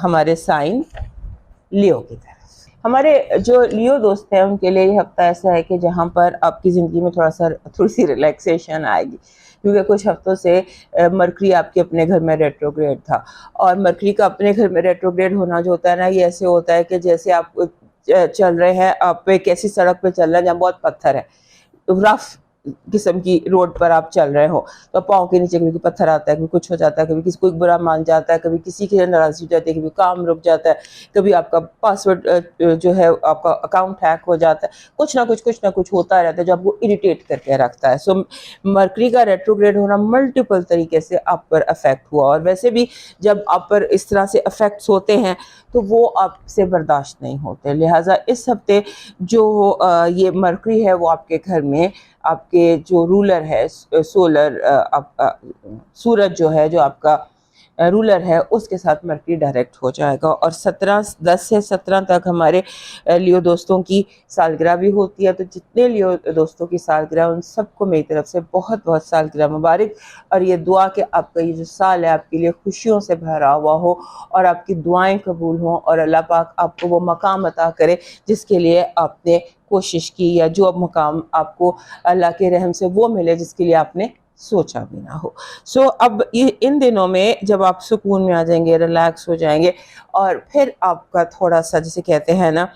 ہمارے سائن لیو کی طرف. ہمارے جو لیو دوست ہیں ان کے لیے یہ ہفتہ ایسا ہے کہ جہاں پر آپ کی زندگی میں تھوڑی سی ریلیکسیشن آئے گی, کیونکہ کچھ ہفتوں سے مرکری آپ کے اپنے گھر میں ریٹروگریڈ تھا. اور مرکری کا اپنے گھر میں ریٹروگریڈ ہونا جو ہوتا ہے نا, یہ ایسے ہوتا ہے کہ جیسے آپ چل رہے ہیں, آپ پہ ایک ایسی سڑک پہ چل رہے ہیں جہاں بہت پتھر ہے, رف قسم کی روڈ پر آپ چل رہے ہو تو پاؤں کے نیچے کبھی پتھر آتا ہے, کبھی کچھ ہو جاتا ہے, کبھی کسی کو برا مان جاتا ہے, کبھی کسی کی ناراضی ہو جاتی ہے, کبھی کام رک جاتا ہے, کبھی آپ کا پاسورڈ جو ہے آپ کا اکاؤنٹ ہیک ہو جاتا ہے. کچھ نہ کچھ ہوتا رہتا ہے جو آپ کو اریٹیٹ کر کے رکھتا ہے. سو مرکری کا ریٹروگریڈ ہونا ملٹیپل طریقے سے آپ پر افیکٹ ہوا, اور ویسے بھی جب آپ پر اس طرح سے افیکٹس ہوتے ہیں تو وہ آپ سے برداشت نہیں ہوتے. لہٰذا اس ہفتے جو یہ مرکری ہے وہ آپ کے گھر میں آپ کے جو رولر ہے سورج جو ہے جو آپ کا رولر ہے اس کے ساتھ مرکری ڈائریکٹ ہو جائے گا. اور 10 سے 17 تک ہمارے لیو دوستوں کی سالگرہ بھی ہوتی ہے. تو جتنے لیو دوستوں کی سالگرہ ان سب کو میری طرف سے بہت بہت سالگرہ مبارک, اور یہ دعا کہ آپ کا یہ جو سال ہے آپ کے لیے خوشیوں سے بھرا ہوا ہو اور آپ کی دعائیں قبول ہوں, اور اللہ پاک آپ کو وہ مقام عطا کرے جس کے لیے آپ نے کوشش کی, یا جو مقام آپ کو اللہ کے رحم سے وہ ملے جس کے لیے آپ نے سوچا بھی نہ ہو. اب ان دنوں میں جب آپ سکون میں آ جائیں گے, ریلیکس ہو جائیں گے, اور پھر آپ کا تھوڑا سا جسے کہتے ہیں نا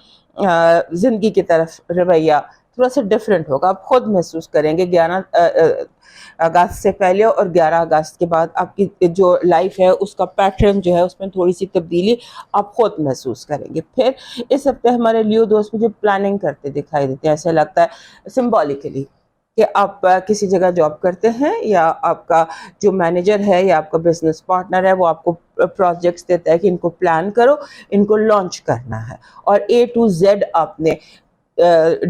زندگی کی طرف رویہ تھوڑا سا ڈفرینٹ ہوگا. آپ خود محسوس کریں گے 11 اگست سے پہلے اور 11 اگست کے بعد آپ کی جو لائف ہے اس کا پیٹرن جو ہے اس میں تھوڑی سی تبدیلی آپ خود محسوس کریں گے. پھر اس ہفتے ہمارے لیو دوست مجھے پلاننگ کرتے دکھائی دیتے ہیں. ایسا لگتا ہے سمبولیکلی کہ آپ کسی جگہ جاب کرتے ہیں, یا آپ کا جو مینیجر ہے یا آپ کا بزنس پارٹنر ہے وہ آپ کو پروجیکٹس دیتا ہے کہ ان کو پلان کرو, ان کو لانچ کرنا ہے, اور A to Z آپ نے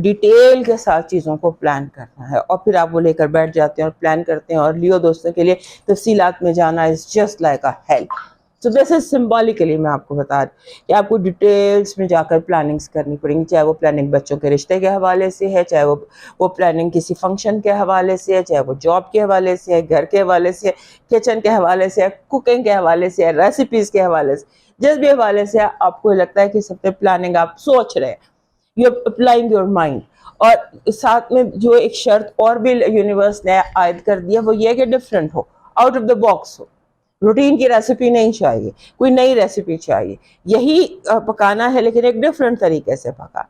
ڈیٹیل کے ساتھ چیزوں کو پلان کرنا ہے, اور پھر آپ وہ لے کر بیٹھ جاتے ہیں اور پلان کرتے ہیں. اور لیو دوستوں کے لیے تفصیلات میں جانا is just like a heel. So this is symbolically میں آپ کو بتا دوں کہ آپ کو ڈیٹیلز میں جا کر پلاننگز کرنی پڑیں گی, چاہے وہ پلاننگ بچوں کے رشتے کے حوالے سے ہے, چاہے وہ پلاننگ کسی فنکشن کے حوالے سے ہے, چاہے وہ جاب کے حوالے سے ہے, گھر کے حوالے سے ہے, کچن کے حوالے سے ہے, کوکنگ کے حوالے سے ہے, ریسیپیز کے حوالے سے, جس بھی حوالے سے آپ کو لگتا ہے کہ سب سے پلاننگ آپ سوچ رہے ہیں, you are applying your mind. اور ساتھ میں جو ایک شرط اور بھی یونیورس نے عائد کر دیا وہ یہ کہ different who, out of the box who. Routine کی ریسیپی نہیں چاہیے, کوئی نئی ریسیپی چاہیے, یہی پکانا ہے لیکن ایک ڈفرینٹ طریقے سے پکانا.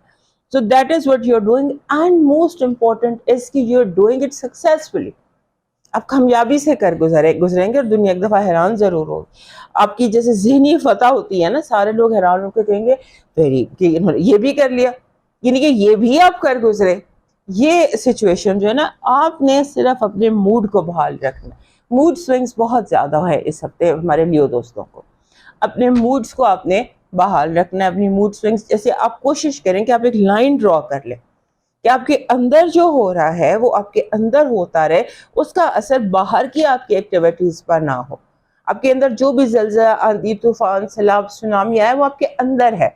So that is what you're doing, and most important is کہ you're doing it successfully. آپ کامیابی سے گزریں گے اور دنیا ایک دفعہ حیران ضرور ہوگی. آپ کی جیسے ذہنی فتح ہوتی ہے نا, سارے لوگ حیران ہو کے کہیں گے کہ انہوں نے یہ بھی کر لیا, یعنی کہ یہ بھی آپ کر گزرے. یہ سچویشن جو ہے نا, آپ نے صرف اپنے موڈ کو بحال رکھنا. موڈ سوئنگز بہت زیادہ ہے اس ہفتے ہمارے لیو دوستوں کو. اپنے موڈز کو آپ نے بحال رکھنا ہے. اپنی موڈ سوئنگز جیسے آپ کوشش کریں کہ آپ ایک لائن ڈرا کر لیں کہ آپ کے اندر جو ہو رہا ہے وہ آپ کے اندر ہوتا رہے, اس کا اثر باہر کی آپ کی ایکٹیویٹیز پر نہ ہو. آپ کے اندر جو بھی زلزلہ, آندھی طوفان, سیلاب, سونامی آئے وہ آپ کے اندر ہے,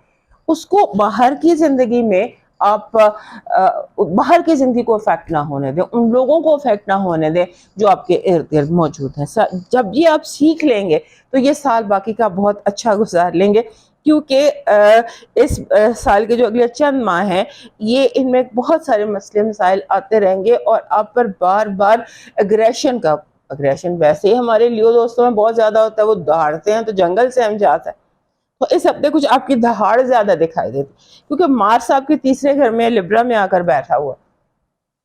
اس کو باہر کی زندگی میں آپ باہر کی زندگی کو افیکٹ نہ ہونے دیں، ان لوگوں کو افیکٹ نہ ہونے دیں جو آپ کے ارد گرد موجود ہیں. جب یہ آپ سیکھ لیں گے تو یہ سال باقی کا بہت اچھا گزار لیں گے، کیونکہ اس سال کے جو اگلے چند ماہ ہیں یہ ان میں بہت سارے مسئلے مسائل آتے رہیں گے، اور آپ پر بار بار اگریشن ویسے ہی ہمارے لیو دوستوں میں بہت زیادہ ہوتا ہے، وہ دہاڑتے ہیں تو جنگل سے ہم جاتے ہیں. تو اس ہفتے کچھ آپ کی دہاڑ زیادہ دکھائی دیتی، کیونکہ مارس آپ کے تیسرے گھر میں لبرا میں آ کر بیٹھا ہوا.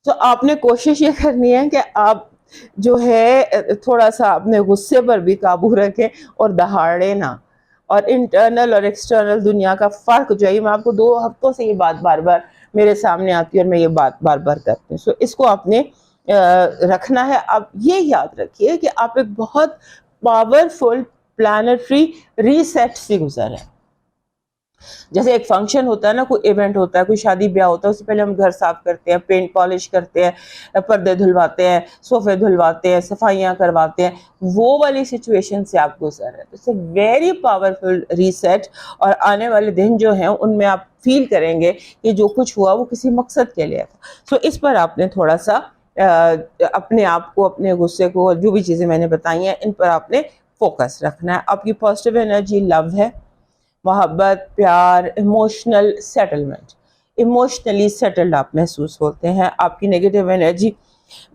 تو آپ نے کوشش یہ کرنی ہے کہ آپ جو ہے تھوڑا سا اپنے غصے پر بھی قابو رکھیں اور دہاڑے نہ. اور انٹرنل اور ایکسٹرنل دنیا کا فرق جو ہے، میں آپ کو 2 ہفتوں سے یہ بات بار بار میرے سامنے آتی ہے اور میں یہ بات بار بار کرتی ہوں. سو اس کو آپ نے رکھنا ہے. آپ یہ یاد رکھیے کہ آپ ایک بہت پاورفل پلانٹری ریسیٹ سے گزر ہے. جیسے ایک فنکشن ہوتا ہے نا، کوئی ایونٹ ہوتا ہے، کوئی شادی بیاہ ہوتا ہے، اس سے پہلے ہم گھر صاف کرتے ہیں، پینٹ پالش کرتے ہیں، پردے دھلواتے ہیں، صوفے دھلواتے ہیں، صفائیاں کرواتے ہیں. وہ والی سچویشن سے آپ گزر رہے ہیں. It's a very powerful reset, اور آنے والے دن جو ہیں ان میں آپ فیل کریں گے کہ جو کچھ ہوا وہ کسی مقصد کے لیے تھا. سو اس پر آپ نے تھوڑا سا اپنے آپ کو، اپنے غصے کو، جو بھی چیزیں میں نے بتائی ہیں ان پر آپ نے فوکس رکھنا ہے. آپ کی پازیٹیو انرجی لو ہے، محبت، پیار، ایموشنل سیٹلمنٹ. ایموشنلی سیٹلڈ آپ محسوس ہوتے ہیں. آپ کی نیگیٹو انرجی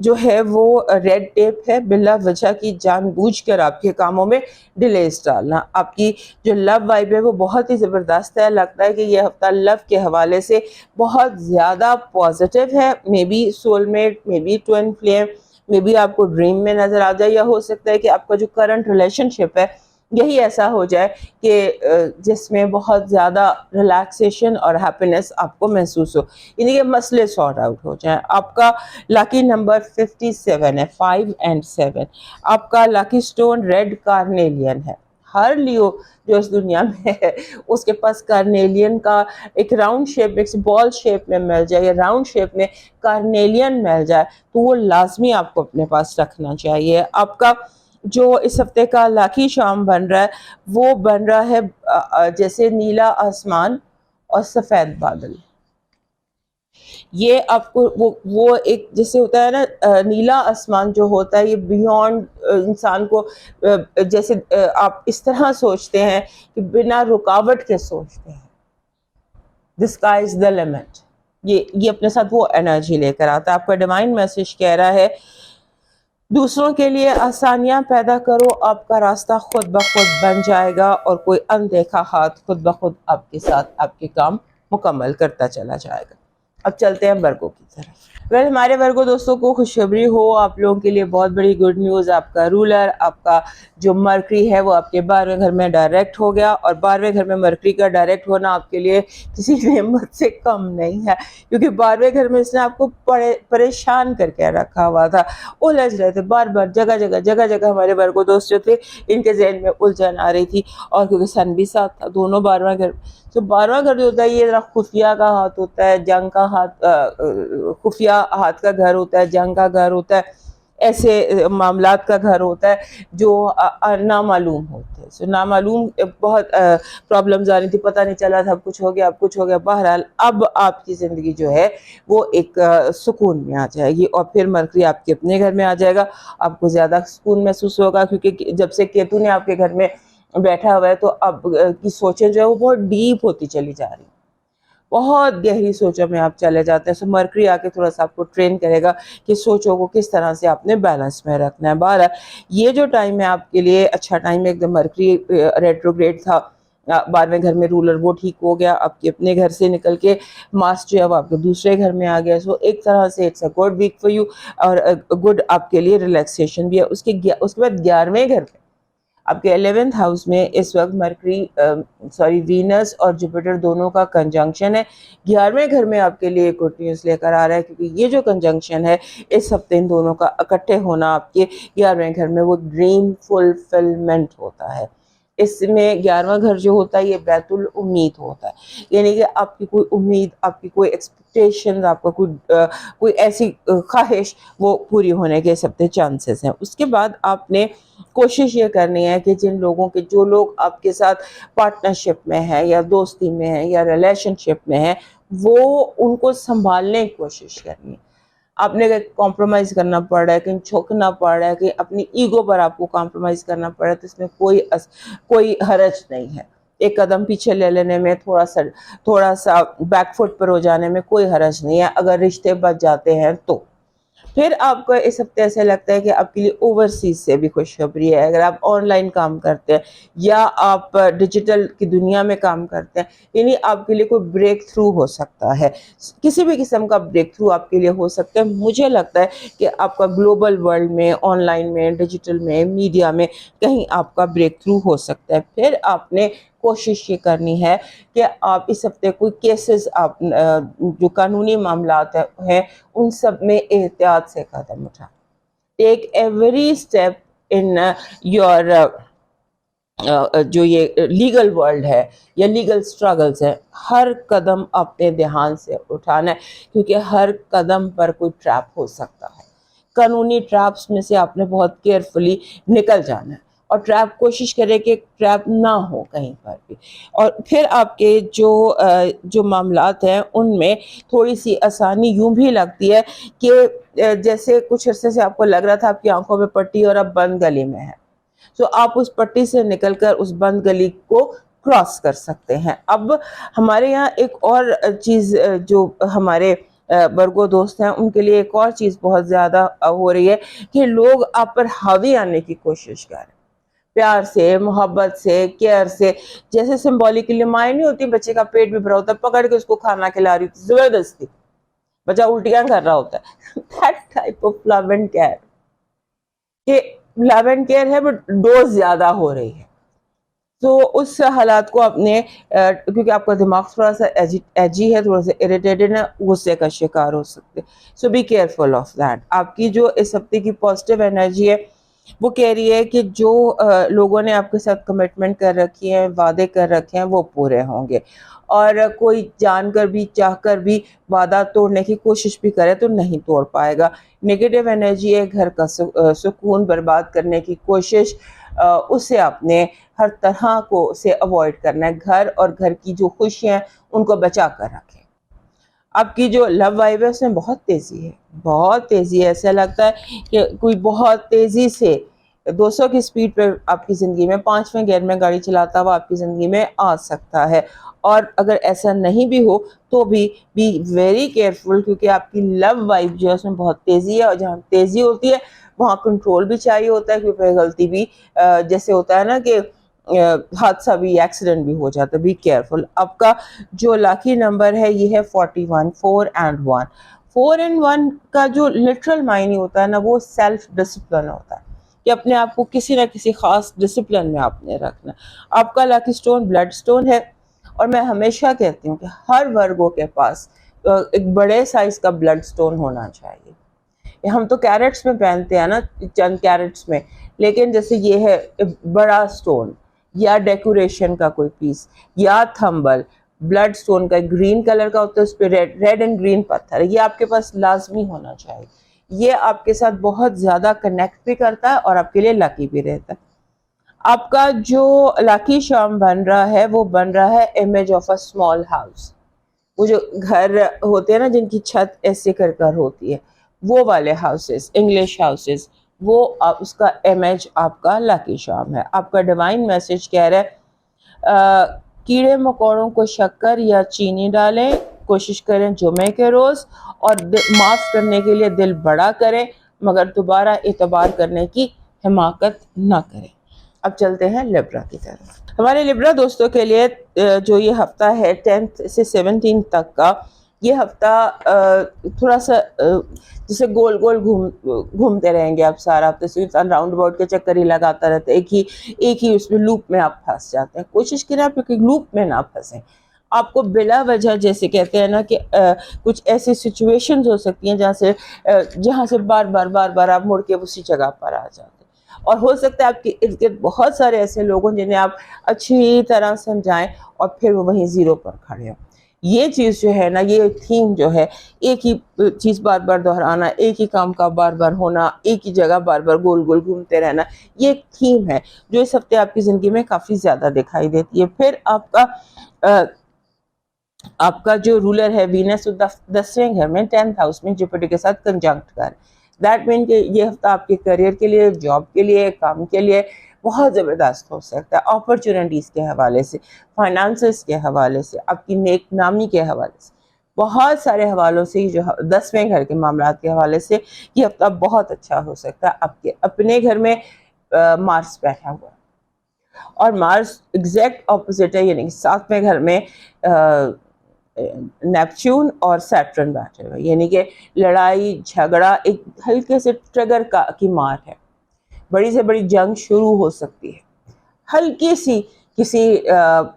جو ہے وہ ریڈ ٹیپ ہے، بلا وجہ کی جان بوجھ کر آپ کے کاموں میں ڈیلیز ڈالنا. آپ کی جو لو وائب ہے وہ بہت ہی زبردست ہے. لگتا ہے کہ یہ ہفتہ لو کے حوالے سے بہت زیادہ پازیٹیو ہے. May be soul mate, may be twin flame, may be آپ کو ڈریم میں نظر آ جائے، یا ہو سکتا ہے کہ آپ کا جو کرنٹ ریلیشن شپ ہے یہی ایسا ہو جائے کہ جس میں بہت زیادہ ریلیکسیشن اور ہیپینس آپ کو محسوس ہو، یعنی کہ مسئلے سارٹ آؤٹ ہو جائیں. آپ کا لاکی نمبر 57 ہے، 5 and 7. آپ کا لاکی سٹون ریڈ کارنیلین ہے. ہر لیو جو اس دنیا میں ہے اس کے پاس کارنیلین کا ایک راؤنڈ شیپ، ایک بال شیپ میں مل جائے یا راؤنڈ شیپ میں کارنیلین مل جائے تو وہ لازمی آپ کو اپنے پاس رکھنا چاہیے. آپ کا جو اس ہفتے کا لاکی شام بن رہا ہے وہ بن رہا ہے جیسے نیلا آسمان اور سفید بادل. یہ آپ کو وہ ایک جیسے ہوتا ہے نا، نیلا آسمان جو ہوتا ہے یہ بیونڈ انسان کو، جیسے آپ اس طرح سوچتے ہیں کہ بنا رکاوٹ کے سوچتے ہیں. The sky is the limit. یہ اپنے ساتھ وہ انرجی لے کر آتا ہے. آپ کا ڈیوائن میسج کہہ رہا ہے دوسروں کے لیے آسانیاں پیدا کرو، آپ کا راستہ خود بخود بن جائے گا اور کوئی اندیکھا ہاتھ خود بخود آپ کے ساتھ آپ کے کام مکمل کرتا چلا جائے گا. اب چلتے ہیں ورگو کی طرف. ہمارے ورگو دوستوں کو خوشخبری ہو، آپ لوگوں کے لیے بہت بڑی گڈ نیوز. آپ کا رولر، آپ کا جو مرکری ہے وہ آپ کے 12ویں گھر میں ڈائریکٹ ہو گیا، اور 12ویں گھر میں مرکری کا ڈائریکٹ ہونا آپ کے لیے کسی نعمت سے کم نہیں ہے، کیونکہ 12ویں گھر میں اس نے آپ کو پریشان کر کے رکھا ہوا تھا. الجھ رہے تھے بار بار، جگہ جگہ ہمارے ورگو دوست جو تھے ان کے ذہن میں الجھن آ رہی تھی. اور کیونکہ سن بھی ساتھ تھا، دونوں 12واں گھر. تو 12واں گھر جو ہوتا ہے یہ خفیہ کا ہاتھ ہوتا ہے، جنگ کا ہاتھ، خفیہ ہاتھ کا گھر ہوتا ہے، جنگ کا گھر ہوتا ہے، ایسے معاملات کا گھر ہوتا ہے جو نامعلوم ہوتے ہیں. سو نامعلوم بہت پرابلمز آ رہی تھی، پتہ نہیں چلا تھا، اب کچھ ہو گیا، اب کچھ ہو گیا. بہرحال اب آپ کی زندگی جو ہے وہ ایک سکون میں آ جائے گی، اور پھر مرکری آپ کے اپنے گھر میں آ جائے گا. آپ کو زیادہ سکون محسوس ہوگا، کیونکہ جب سے کیتو نے آپ کے گھر میں بیٹھا ہوا ہے تو اب کی سوچیں جو ہے وہ بہت ڈیپ ہوتی چلی جا رہی ہیں، بہت گہری سوچوں میں آپ چلے جاتے ہیں. سو مرکری آ کے تھوڑا سا آپ کو ٹرین کرے گا کہ سوچوں کو کس طرح سے آپ نے بیلنس میں رکھنا ہے. بہرحال یہ جو ٹائم ہے آپ کے لیے اچھا ٹائم ہے. ایک دم مرکری ریٹروگریڈ تھا، 12ویں گھر میں رولر وہ ٹھیک ہو گیا، آپ کے اپنے گھر سے نکل کے مارس جو ہے وہ آپ کے دوسرے گھر میں آ گیا. سو ایک طرح سے it's a good week for you, اور گڈ آپ کے لیے ریلیکسیشن بھی ہے. اس کے بعد 11ویں گھر میں آپ کے 11th ہاؤس میں اس وقت مرکری وینس اور جوپیٹر دونوں کا کنجنکشن ہے. 11ویں گھر میں آپ کے لیے گڈ نیوز لے کر آ رہا ہے، کیونکہ یہ جو کنجنکشن ہے اس ہفتے ان دونوں کا اکٹھے ہونا آپ کے 11ویں گھر میں وہ ڈریم فلفلمنٹ ہوتا ہے. اس میں 11واں گھر جو ہوتا ہے یہ بیت الامید ہوتا ہے، یعنی کہ آپ کی کوئی امید، آپ کی کوئی ایکسپیکٹیشن، آپ کا کوئی ایسی خواہش وہ پوری ہونے کے سب سے چانسز ہیں۔ اس کے بعد آپ نے کوشش یہ کرنی ہے کہ جو لوگ آپ کے ساتھ پارٹنرشپ میں ہے یا دوستی میں ہے یا ریلیشن شپ میں ہے، وہ ان کو سنبھالنے کی کوشش کرنی ہے۔ آپ نے کمپرومائز کرنا پڑ رہا ہے، کہیں جھکنا پڑ رہا ہے، کہ اپنی ایگو پر آپ کو کمپرومائز کرنا پڑ رہا ہے، تو اس میں کوئی حرج نہیں ہے۔ ایک قدم پیچھے لے لینے میں، تھوڑا سا بیک فٹ پر ہو جانے میں کوئی حرج نہیں ہے، اگر رشتے بچ جاتے ہیں تو۔ پھر آپ کو اس ہفتے ایسے لگتا ہے کہ آپ کے لیے اوورسیز سے بھی خوشخبری ہے، اگر آپ آن لائن کام کرتے ہیں یا آپ ڈیجیٹل کی دنیا میں کام کرتے ہیں، یعنی آپ کے لیے کوئی بریک تھرو ہو سکتا ہے، کسی بھی قسم کا بریک تھرو آپ کے لیے ہو سکتا ہے۔ مجھے لگتا ہے کہ آپ کا گلوبل ورلڈ میں، آن لائن میں، ڈیجیٹل میں، میڈیا میں کہیں آپ کا بریک تھرو ہو سکتا ہے۔ پھر آپ نے کوشش یہ کرنی ہے کہ آپ اس ہفتے کوئی کیسز، آپ جو قانونی معاملات ہیں ان سب میں احتیاط سے قدم اٹھائیں۔ Take every step in your جو یہ لیگل ورلڈ ہے یا لیگل اسٹرگلز ہے، ہر قدم اپنے دھیان سے اٹھانا ہے، کیونکہ ہر قدم پر کوئی ٹریپ ہو سکتا ہے۔ قانونی ٹریپس میں سے آپ نے بہت کیئرفلی نکل جانا ہے، اور ٹریپ کوشش کرے کہ ٹریپ نہ ہو کہیں پر بھی۔ اور پھر آپ کے جو معاملات ہیں ان میں تھوڑی سی آسانی یوں بھی لگتی ہے کہ جیسے کچھ عرصے سے آپ کو لگ رہا تھا آپ کی آنکھوں میں پٹی اور اب بند گلی میں ہے، تو آپ اس پٹی سے نکل کر اس بند گلی کو کراس کر سکتے ہیں۔ اب ہمارے یہاں ایک اور چیز جو ہمارے برگو دوست ہیں ان کے لیے ایک اور چیز بہت زیادہ ہو رہی ہے کہ لوگ آپ پر حاوی آنے کی کوشش کر رہے ہیں، پیار سے، محبت سے، کیئر سے، جیسے سمبولکلی مائیں نہیں ہوتی، بچے کا پیٹ بھی بھرا ہوتا ہے، پکڑ کے اس کو کھانا کھلا رہی ہوتی زبردستی، بچہ الٹیاں کر رہا ہوتا ہے that type of love and care، کہ لو اینڈ کیئر ہے بٹ ڈوز زیادہ ہو رہی ہے۔ تو اس حالات کو اپنے کیونکہ آپ کا دماغ تھوڑا سا ایجی ہے، تھوڑا سا اریٹیٹڈ ہے، غصے کا شکار ہو سکتے، سو بی کیئرفل آف دیٹ۔ آپ کی جو اس ہفتے کی پازیٹیو انرجی ہے وہ کہہ رہی ہے کہ جو لوگوں نے آپ کے ساتھ کمٹمنٹ کر رکھی ہے، وعدے کر رکھے ہیں، وہ پورے ہوں گے، اور کوئی جان کر بھی، چاہ کر بھی وعدہ توڑنے کی کوشش بھی کرے تو نہیں توڑ پائے گا۔ نیگیٹو انرجی ہے، گھر کا سکون برباد کرنے کی کوشش، اسے آپ نے ہر طرح کو اسے اوائڈ کرنا ہے۔ گھر اور گھر کی جو خوشیاں ان کو بچا کر رکھیں۔ آپ کی جو لو وائب ہے اس میں بہت تیزی ہے، بہت تیزی ہے، ایسا لگتا ہے کہ کوئی بہت تیزی سے 200 کی سپیڈ پہ آپ کی زندگی میں 5ویں گیئر میں گاڑی چلاتا ہوا آپ کی زندگی میں آ سکتا ہے۔ اور اگر ایسا نہیں بھی ہو تو بھی بی ویری کیئرفل، کیونکہ آپ کی لو وائب جو ہے اس میں بہت تیزی ہے، اور جہاں تیزی ہوتی ہے وہاں کنٹرول بھی چاہیے ہوتا ہے، کیونکہ غلطی بھی جیسے ہوتا ہے نا کہ حادثہ بھی، ایکسیڈنٹ بھی ہو جاتا ہے۔ Be careful. آپ کا جو لاکی نمبر ہے یہ ہے 41، 4 and 1۔ 4 and 1 کا جو لٹرل معنی ہوتا ہے نا وہ سیلف ڈسپلن ہوتا ہے، کہ اپنے آپ کو کسی نہ کسی خاص ڈسپلن میں آپ نے رکھنا۔ آپ کا لاکی سٹون بلڈ سٹون ہے، اور میں ہمیشہ کہتی ہوں کہ ہر ورگوں کے پاس ایک بڑے سائز کا بلڈ سٹون ہونا چاہیے۔ ہم تو کیرٹس میں پہنتے ہیں نا، چند کیرٹس میں، لیکن جیسے یہ ہے بڑا سٹون یا ڈیکوریشن کا کوئی پیس یا تھمبل، بلڈ سٹون کا گرین کلر کا ہوتا ہے، اس پہ ریڈ اینڈ گرین پتھر ہے، یہ آپ کے پاس لازمی ہونا چاہیے۔ یہ آپ کے ساتھ بہت زیادہ کنیکٹ بھی کرتا ہے اور آپ کے لیے لکی بھی رہتا ہے۔ آپ کا جو لاکی شام بن رہا ہے وہ بن رہا ہے image of a small house. وہ جو گھر ہوتے ہیں نا جن کی چھت ایسے کر ہوتی ہے، وہ والے ہاؤسز، انگلش ہاؤسز، وہ اس کا امیج آپ کا لاکی شام ہے۔ آپ کا ڈیوائن میسج کہہ رہا ہے کیڑے مکوڑوں کو شکر یا چینی ڈالیں، کوشش کریں جمعے کے روز، اور معاف کرنے کے لیے دل بڑا کریں، مگر دوبارہ اعتبار کرنے کی حماقت نہ کریں۔ اب چلتے ہیں لیبرا کی طرف۔ ہمارے لیبرا دوستوں کے لیے جو یہ ہفتہ ہے 10 سے 17 تک کا، یہ ہفتہ تھوڑا سا جیسے گول گول گھومتے رہیں گے آپ سارا ہفتہ، صرف راؤنڈ اباؤٹ کے چکر ہی لگاتا رہتا ہے، ایک ہی اس میں لوپ میں آپ پھنس جاتے ہیں۔ کوشش کریں آپ لوپ میں نہ پھنسیں۔ آپ کو بلا وجہ جیسے کہتے ہیں نا کہ کچھ ایسی سچویشنز ہو سکتی ہیں جہاں سے بار بار آپ مڑ کے اسی جگہ پر آ جاتے ہیں۔ اور ہو سکتا ہے آپ کے ارد گرد بہت سارے ایسے لوگ ہوں جنہیں آپ اچھی طرح سمجھائیں اور پھر وہ وہیں زیرو پر کھڑے ہوں. یہ چیز جو ہے نا، یہ تھیم جو ہے، ایک ہی چیز بار بار دہرانا، ایک ہی کام کا بار بار ہونا، ایک ہی جگہ بار بار گول گول گھومتے رہنا، یہ ایک تھیم ہے جو اس ہفتے آپ کی زندگی میں کافی زیادہ دکھائی دیتی ہے. پھر آپ کا جو رولر ہے وینس 10ویں گھر میں 10th ہاؤس میں جوپیٹر کے ساتھ کنجنکٹ کر. دیٹ مین کہ یہ ہفتہ آپ کے کریئر کے لیے، جاب کے لیے، کام کے لیے بہت زبردست ہو سکتا ہے. اپرچونٹیز کے حوالے سے، فائنانسز کے حوالے سے، آپ کی نیک نامی کے حوالے سے، بہت سارے حوالوں سے، جو 10ویں گھر کے معاملات کے حوالے سے یہ ہفتہ بہت اچھا ہو سکتا ہے. آپ کے اپنے گھر میں مارس بیٹھا ہوا، اور مارس ایگزیکٹ اپوزٹ ہے، یعنی 7ویں گھر میں نیپچون اور سیٹرن بیٹھے ہوئے، یعنی کہ لڑائی جھگڑا، ایک ہلکے سے ٹریگر کی مار ہے. بڑی سے بڑی جنگ شروع ہو سکتی ہے ہلکی سی کسی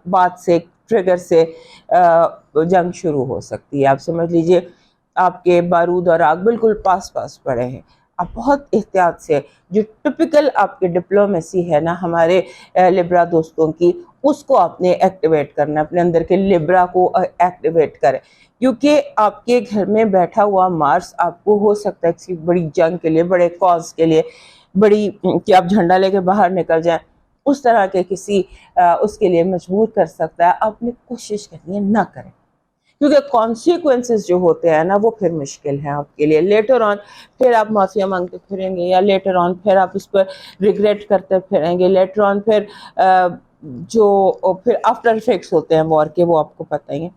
بات سے، ٹریگر سے جنگ شروع ہو سکتی ہے. آپ سمجھ لیجئے آپ کے بارود اور آگ بالکل پاس پاس پڑے ہیں. آپ بہت احتیاط سے، جو ٹپیکل آپ کے ڈپلومیسی ہے نا ہمارے لبرا دوستوں کی، اس کو آپ نے ایکٹیویٹ کرنا، اپنے اندر کے لبرا کو ایکٹیویٹ کریں، کیونکہ آپ کے گھر میں بیٹھا ہوا مارس آپ کو ہو سکتا ہے کسی بڑی جنگ کے لیے، بڑے کاز کے لیے، بڑی کہ آپ جھنڈا لے کے باہر نکل جائیں، اس طرح کے کسی اس کے لیے مجبور کر سکتا ہے. آپ نے کوشش کرنی ہے نہ کریں، کیونکہ کانسیکوینسز جو ہوتے ہیں نا وہ پھر مشکل ہیں آپ کے لیے. لیٹر آن پھر آپ معافیا مانگتے پھریں گے، یا لیٹر آن پھر آپ اس پر ریگریٹ کرتے پھریں گے. لیٹر آن پھر جو پھر آفٹر افیکٹس ہوتے ہیں وار کے، وہ آپ کو پتہ ہی ہے.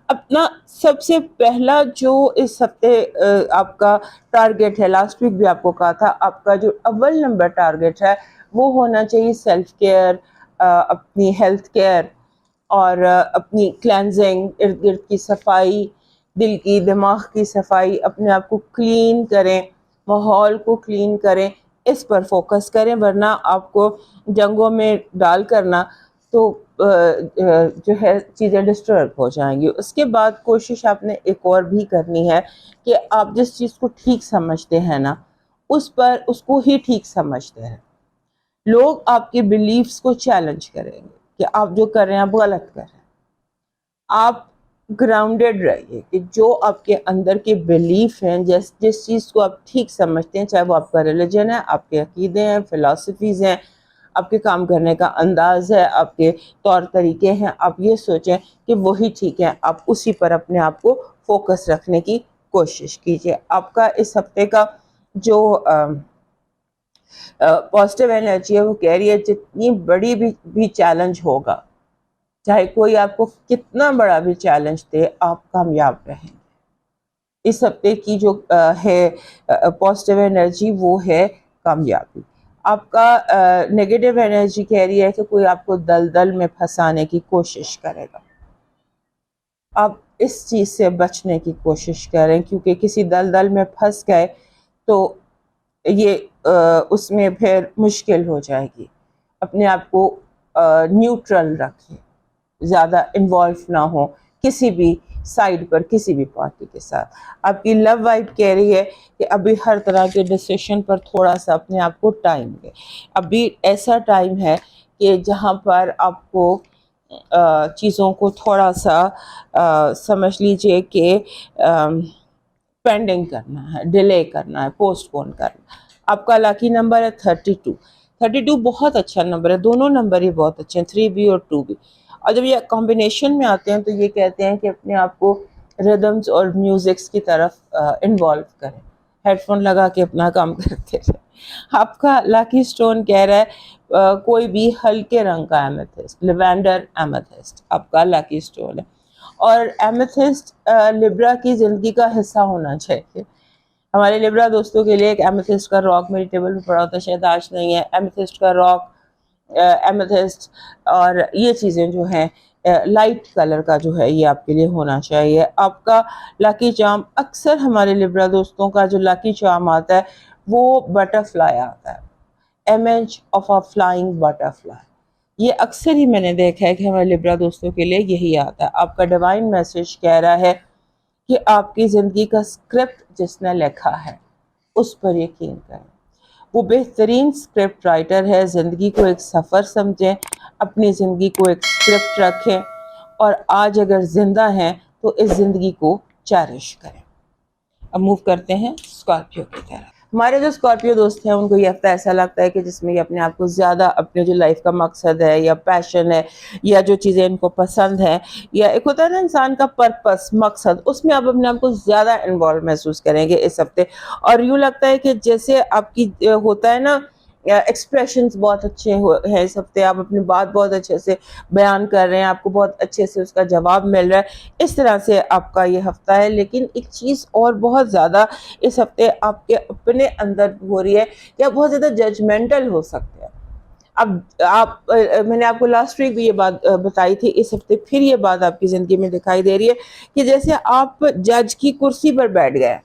اپنا سب سے پہلا جو اس ہفتے آپ کا ٹارگٹ ہے، لاسٹ ویک بھی آپ کو کہا تھا، آپ کا جو اول نمبر ٹارگٹ ہے وہ ہونا چاہیے سیلف کیئر، اپنی ہیلتھ کیئر، اور اپنی کلینزنگ، ارد گرد کی صفائی، دل کی، دماغ کی صفائی. اپنے آپ کو کلین کریں، ماحول کو کلین کریں، اس پر فوکس کریں، ورنہ آپ کو جنگوں میں ڈال کرنا تو جو ہے چیزیں ڈسٹرب ہو جائیں گی. اس کے بعد کوشش آپ نے ایک اور بھی کرنی ہے کہ آپ جس چیز کو ٹھیک سمجھتے ہیں نا، اس کو ہی ٹھیک سمجھتے ہیں. لوگ آپ کے بلیفز کو چیلنج کریں گے کہ آپ جو کر رہے ہیں آپ غلط کر رہے ہیں. آپ گراؤنڈڈ رہیے کہ جو آپ کے اندر کے بلیف ہیں، جس چیز کو آپ ٹھیک سمجھتے ہیں، چاہے وہ آپ کا ریلیجن ہے، آپ کے عقیدے ہیں، فلاسفیز ہیں، آپ کے کام کرنے کا انداز ہے، آپ کے طور طریقے ہیں، آپ یہ سوچیں کہ وہی ٹھیک ہے. آپ اسی پر اپنے آپ کو فوکس رکھنے کی کوشش کیجیے. آپ کا اس ہفتے کا جو پازیٹیو انرجی ہے وہ کہہ رہی ہے جتنی بڑی بھی چیلنج ہوگا، چاہے کوئی آپ کو کتنا بڑا بھی چیلنج دے، آپ کامیاب رہیں گے. اس ہفتے کی جو ہے پازیٹیو انرجی وہ ہے کامیابی. آپ کا نیگیٹو انرجی کہہ رہی ہے کہ کوئی آپ کو دلدل میں پھنسانے کی کوشش کرے گا. آپ اس چیز سے بچنے کی کوشش کریں، کیونکہ کسی دلدل میں پھنس گئے تو یہ اس میں پھر مشکل ہو جائے گی. اپنے آپ کو نیوٹرل رکھیں، زیادہ انوالو نہ ہو کسی بھی سائڈ پر، کسی بھی پارٹی کے ساتھ. آپ کی لو وائب کہہ رہی ہے کہ ابھی ہر طرح کے ڈیسیشن پر تھوڑا سا اپنے آپ کو ٹائم دیں. ابھی ایسا ٹائم ہے کہ جہاں پر آپ کو چیزوں کو تھوڑا سا سمجھ لیجئے کہ پینڈنگ کرنا ہے، ڈیلے کرنا ہے، پوسٹ پون کرنا. آپ کا لاکی نمبر ہے 32. 32 بہت اچھا نمبر ہے، دونوں نمبر ہی بہت اچھے ہیں، 3 بھی اور 2 بھی. اور جب یہ کمبینیشن میں آتے ہیں تو یہ کہتے ہیں کہ اپنے آپ کو ردمز اور میوزکس کی طرف انوالو کریں، ہیڈ فون لگا کے اپنا کام کرتے رہیں. آپ کا لاکی سٹون کہہ رہا ہے کوئی بھی ہلکے رنگ کا ایمیتھسٹ، لیوینڈر ایمیتھسٹ آپ کا لاکی سٹون ہے. اور ایمیتھسٹ لبرا کی زندگی کا حصہ ہونا چاہیے. ہمارے لبرا دوستوں کے لیے ایک ایمیتھسٹ کا راک میری ٹیبل پہ پڑا ہوتا ہے، شاید آج نہیں ہے. ایمیتھسٹ کا راک، ایمیتھسٹ اور یہ چیزیں جو ہیں لائٹ کلر کا جو ہے یہ آپ کے لیے ہونا چاہیے. آپ کا لاکی چارم، اکثر ہمارے لبرا دوستوں کا جو لاکی چارم آتا ہے وہ بٹر فلائی آتا ہے، image of a flying butter fly. یہ اکثر ہی میں نے دیکھا ہے کہ ہمارے لبرا دوستوں کے لیے یہی آتا ہے. آپ کا ڈیوائن میسج کہہ رہا ہے کہ آپ کی زندگی کا اسکرپٹ جس نے لکھا ہے اس پر یقین کریں. وہ بہترین اسکرپٹ رائٹر ہے. زندگی کو ایک سفر سمجھیں, اپنی زندگی کو ایک اسکرپٹ رکھیں, اور آج اگر زندہ ہیں تو اس زندگی کو چیریش کریں. اب موو کرتے ہیں اسکارپیو کی طرف. ہمارے جو اسکارپیو دوست ہیں ان کو یہ ہفتہ ایسا لگتا ہے کہ جس میں یہ اپنے آپ کو زیادہ اپنے جو لائف کا مقصد ہے یا پیشن ہے یا جو چیزیں ان کو پسند ہیں, یا ایک ہوتا ہے نا انسان کا پرپس, مقصد, اس میں آپ اپنے آپ کو زیادہ انوالو محسوس کریں گے اس ہفتے. اور یوں لگتا ہے کہ جیسے آپ کی ہوتا ہے نا ایکسپریشنز بہت اچھے ہیں اس ہفتے, آپ اپنی بات بہت اچھے سے بیان کر رہے ہیں, آپ کو بہت اچھے سے اس کا جواب مل رہا ہے. اس طرح سے آپ کا یہ ہفتہ ہے. لیکن ایک چیز اور بہت زیادہ اس ہفتے آپ کے اپنے اندر ہو رہی ہے کہ آپ بہت زیادہ ججمنٹل ہو سکتے ہیں. اب میں نے آپ کو لاسٹ ویک بھی یہ بات بتائی تھی, اس ہفتے پھر یہ بات آپ کی زندگی میں دکھائی دے رہی ہے کہ جیسے آپ جج کی کرسی پر بیٹھ گئے,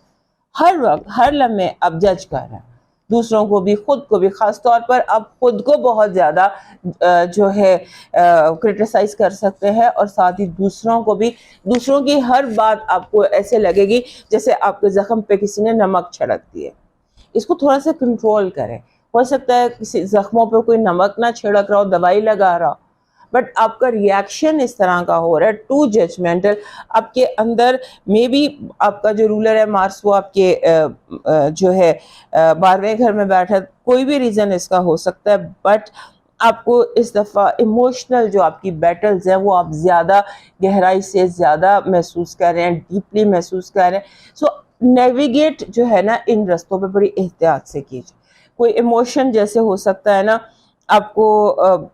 ہر وقت ہر لمحے آپ جج کر رہے ہیں, دوسروں کو بھی خود کو بھی. خاص طور پر آپ خود کو بہت زیادہ جو ہے کرٹیسائز کر سکتے ہیں, اور ساتھ ہی دوسروں کو بھی. دوسروں کی ہر بات آپ کو ایسے لگے گی جیسے آپ کے زخم پہ کسی نے نمک چھڑک دیے. اس کو تھوڑا سا کنٹرول کریں. ہو سکتا ہے کسی زخموں پہ کوئی نمک نہ چھڑک رہا ہو, دوائی لگا رہا ہو, بٹ آپ کا ریئیکشن اس طرح کا ہو رہا ہے, ٹو ججمنٹل. آپ کے اندر میں بھی آپ کا جو رولر ہے مارس, وہ آپ کے جو ہے 12ویں گھر میں بیٹھا, کوئی بھی ریزن اس کا ہو سکتا ہے, بٹ آپ کو اس دفعہ ایموشنل جو آپ کی بیٹلز ہیں وہ آپ زیادہ گہرائی سے زیادہ محسوس کر رہے ہیں, ڈیپلی محسوس کر رہے ہیں. سو نیویگیٹ جو ہے نا ان رستوں پہ بڑی احتیاط سے کیجیے. کوئی ایموشن جیسے ہو سکتا ہے نا آپ کو,